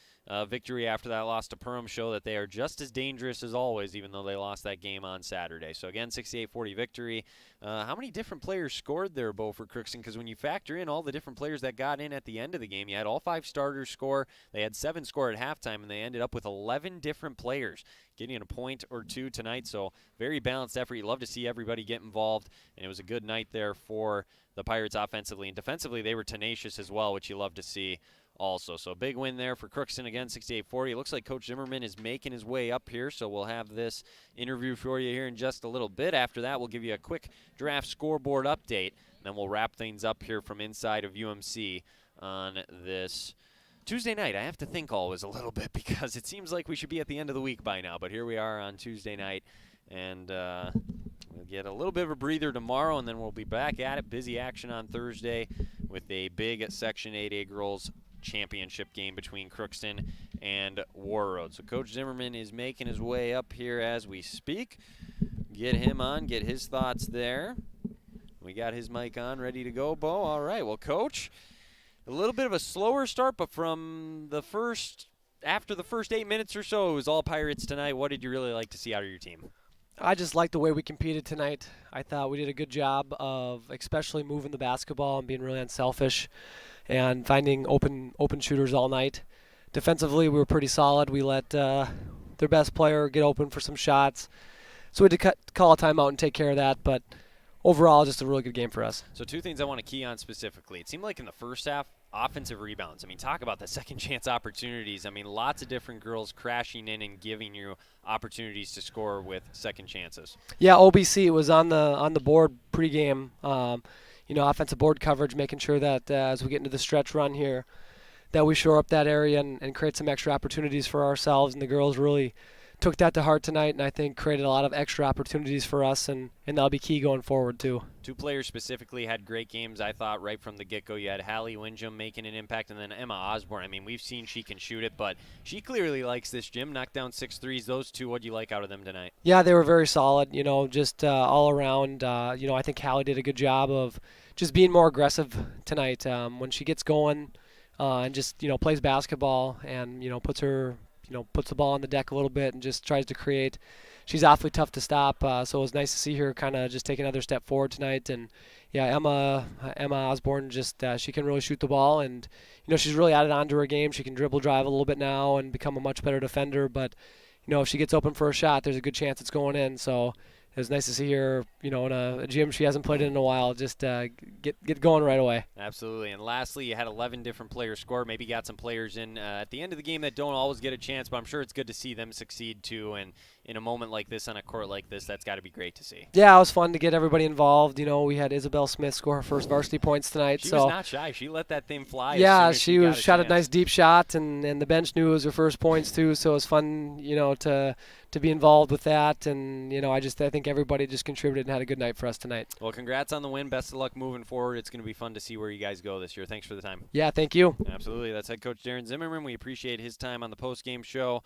victory after that loss to Perham, show that they are just as dangerous as always, even though they lost that game on Saturday. So, again, 68-40 victory. How many different players scored there, Bo, for Crookston? Because when you factor in all the different players that got in at the end of the game, you had all 5 starters score. They had 7 score at halftime, and they ended up with 11 different players getting a point or two tonight. So, very balanced effort. You love to see everybody get involved, and it was a good night there for the Pirates offensively. And defensively, they were tenacious as well, which you love to see also. So big win there for Crookston, again, 68-40. It looks like Coach Zimmerman is making his way up here, so we'll have this interview for you here in just a little bit. After that, we'll give you a quick draft scoreboard update, and then we'll wrap things up here from inside of UMC on this Tuesday night. I have to think always a little bit because it seems like we should be at the end of the week by now, but here we are on Tuesday night, and we'll get a little bit of a breather tomorrow, and then we'll be back at it. Busy action on Thursday with a big Section 8A girls championship game between Crookston and Warroad. So Coach Zimmerman is making his way up here as we speak. Get him on, get his thoughts there. We got his mic on, ready to go, Bo. All right, well, Coach, a little bit of a slower start, but from the after the first 8 minutes or so, it was all Pirates tonight. What did you really like to see out of your team? I just liked the way we competed tonight. I thought we did a good job of especially moving the basketball and being really unselfish and finding open shooters all night. Defensively, we were pretty solid. We let their best player get open for some shots. So we had to call a timeout and take care of that, but overall, just a really good game for us. So 2 things I want to key on specifically. It seemed like in the first half, offensive rebounds. I mean, talk about the second chance opportunities. I mean, lots of different girls crashing in and giving you opportunities to score with second chances. Yeah, OBC was on the board pregame. Offensive board coverage, making sure that as we get into the stretch run here, that we shore up that area and create some extra opportunities for ourselves. And the girls really took that to heart tonight, and I think created a lot of extra opportunities for us, and that'll be key going forward too. 2 players specifically had great games, I thought, right from the get-go. You had Hallie Wingham making an impact, and then Emma Osborne. I mean, we've seen she can shoot it, but she clearly likes this gym. Knocked down 6 threes. Those 2, what do you like out of them tonight? Yeah, they were very solid, just all around. I think Hallie did a good job of just being more aggressive tonight when she gets going and just, plays basketball and, puts the ball on the deck a little bit and just tries to create. She's awfully tough to stop, so it was nice to see her kind of just take another step forward tonight. And, yeah, Emma Osborne, just she can really shoot the ball, and, she's really added on to her game. She can dribble drive a little bit now and become a much better defender, but, if she gets open for a shot, there's a good chance it's going in. So it was nice to see her, in a gym she hasn't played in a while, just get going right away. Absolutely. And lastly, you had 11 different players score. Maybe got some players in at the end of the game that don't always get a chance, but I'm sure it's good to see them succeed too. And in a moment like this on a court like this, that's got to be great to see. Yeah, it was fun to get everybody involved. You know, we had Isabelle Smith score her first varsity points tonight. She was not shy. She let that thing fly. Yeah, as soon as she got shot a chance. nice deep shot, and the bench knew it was her first points too. So it was fun, you know, to be involved with that. And you know, I think everybody just contributed and had a good night for us tonight. Well, congrats on the win. Best of luck moving forward. It's going to be fun to see where you guys go this year. Thanks for the time. Yeah, thank you. Absolutely. That's head coach Darren Zimmerman. We appreciate his time on the post-game show.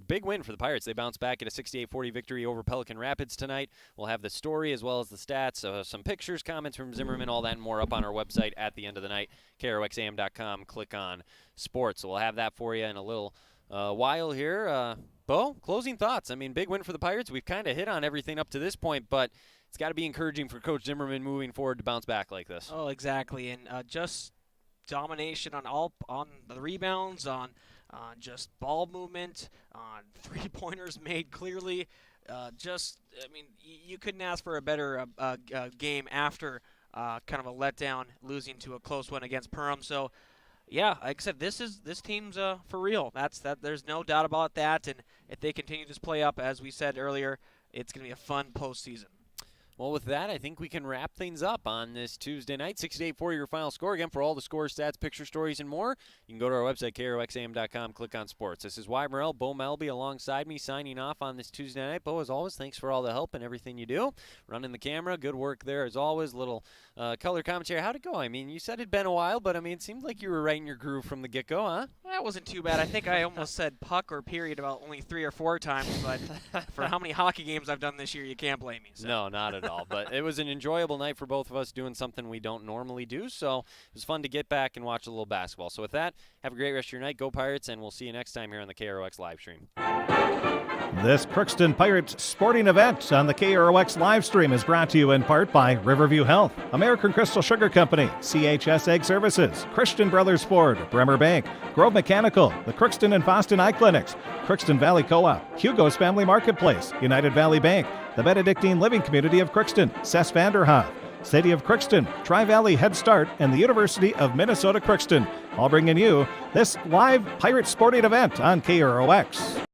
Big win for the Pirates. They bounced back at a 68-40 victory over Pelican Rapids tonight. We'll have the story as well as the stats, some pictures, comments from Zimmerman, all that and more up on our website at the end of the night, KROXAM.com. Click on sports. So we'll have that for you in a little while here. Bo, closing thoughts. I mean, big win for the Pirates. We've kind of hit on everything up to this point, but it's got to be encouraging for Coach Zimmerman moving forward to bounce back like this. Oh, exactly, and just domination on the rebounds, on just ball movement, on three-pointers made clearly. You couldn't ask for a better game after kind of a letdown, losing to a close one against Perham. So, yeah, like I said, this team's for real. There's no doubt about that. And if they continue to play up, as we said earlier, it's going to be a fun postseason. Well, with that, I think we can wrap things up on this Tuesday night. 68-40 your final score. Again, for all the scores, stats, picture stories, and more, you can go to our website, KROXAM.com, click on sports. This is Wyatt Morrell, Bo Melby alongside me, signing off on this Tuesday night. Bo, as always, thanks for all the help and everything you do. Running the camera, good work there as always. Little color commentary. How'd it go? I mean, you said it'd been a while, but, I mean, it seemed like you were right in your groove from the get-go, huh? That wasn't too bad. I think I almost said puck or period about only 3 or 4 times, but for how many hockey games I've done this year, you can't blame me. So. No, not at all. But it was an enjoyable night for both of us doing something we don't normally do, so it was fun to get back and watch a little basketball. So with that, have a great rest of your night. Go Pirates, and we'll see you next time here on the KROX live stream. This Crookston Pirates sporting event on the KROX live stream is brought to you in part by Riverview Health, American Crystal Sugar Company, CHS Egg Services, Christian Brothers Ford, Bremer Bank, Grove Mechanical, the Crookston and Boston Eye Clinics, Crookston Valley Co-op, Hugo's Family Marketplace, United Valley Bank, the Benedictine Living Community of Crookston, Cess Vanderhoff, City of Crookston, Tri-Valley Head Start, and the University of Minnesota Crookston, all bringing you this live Pirate sporting event on KROX.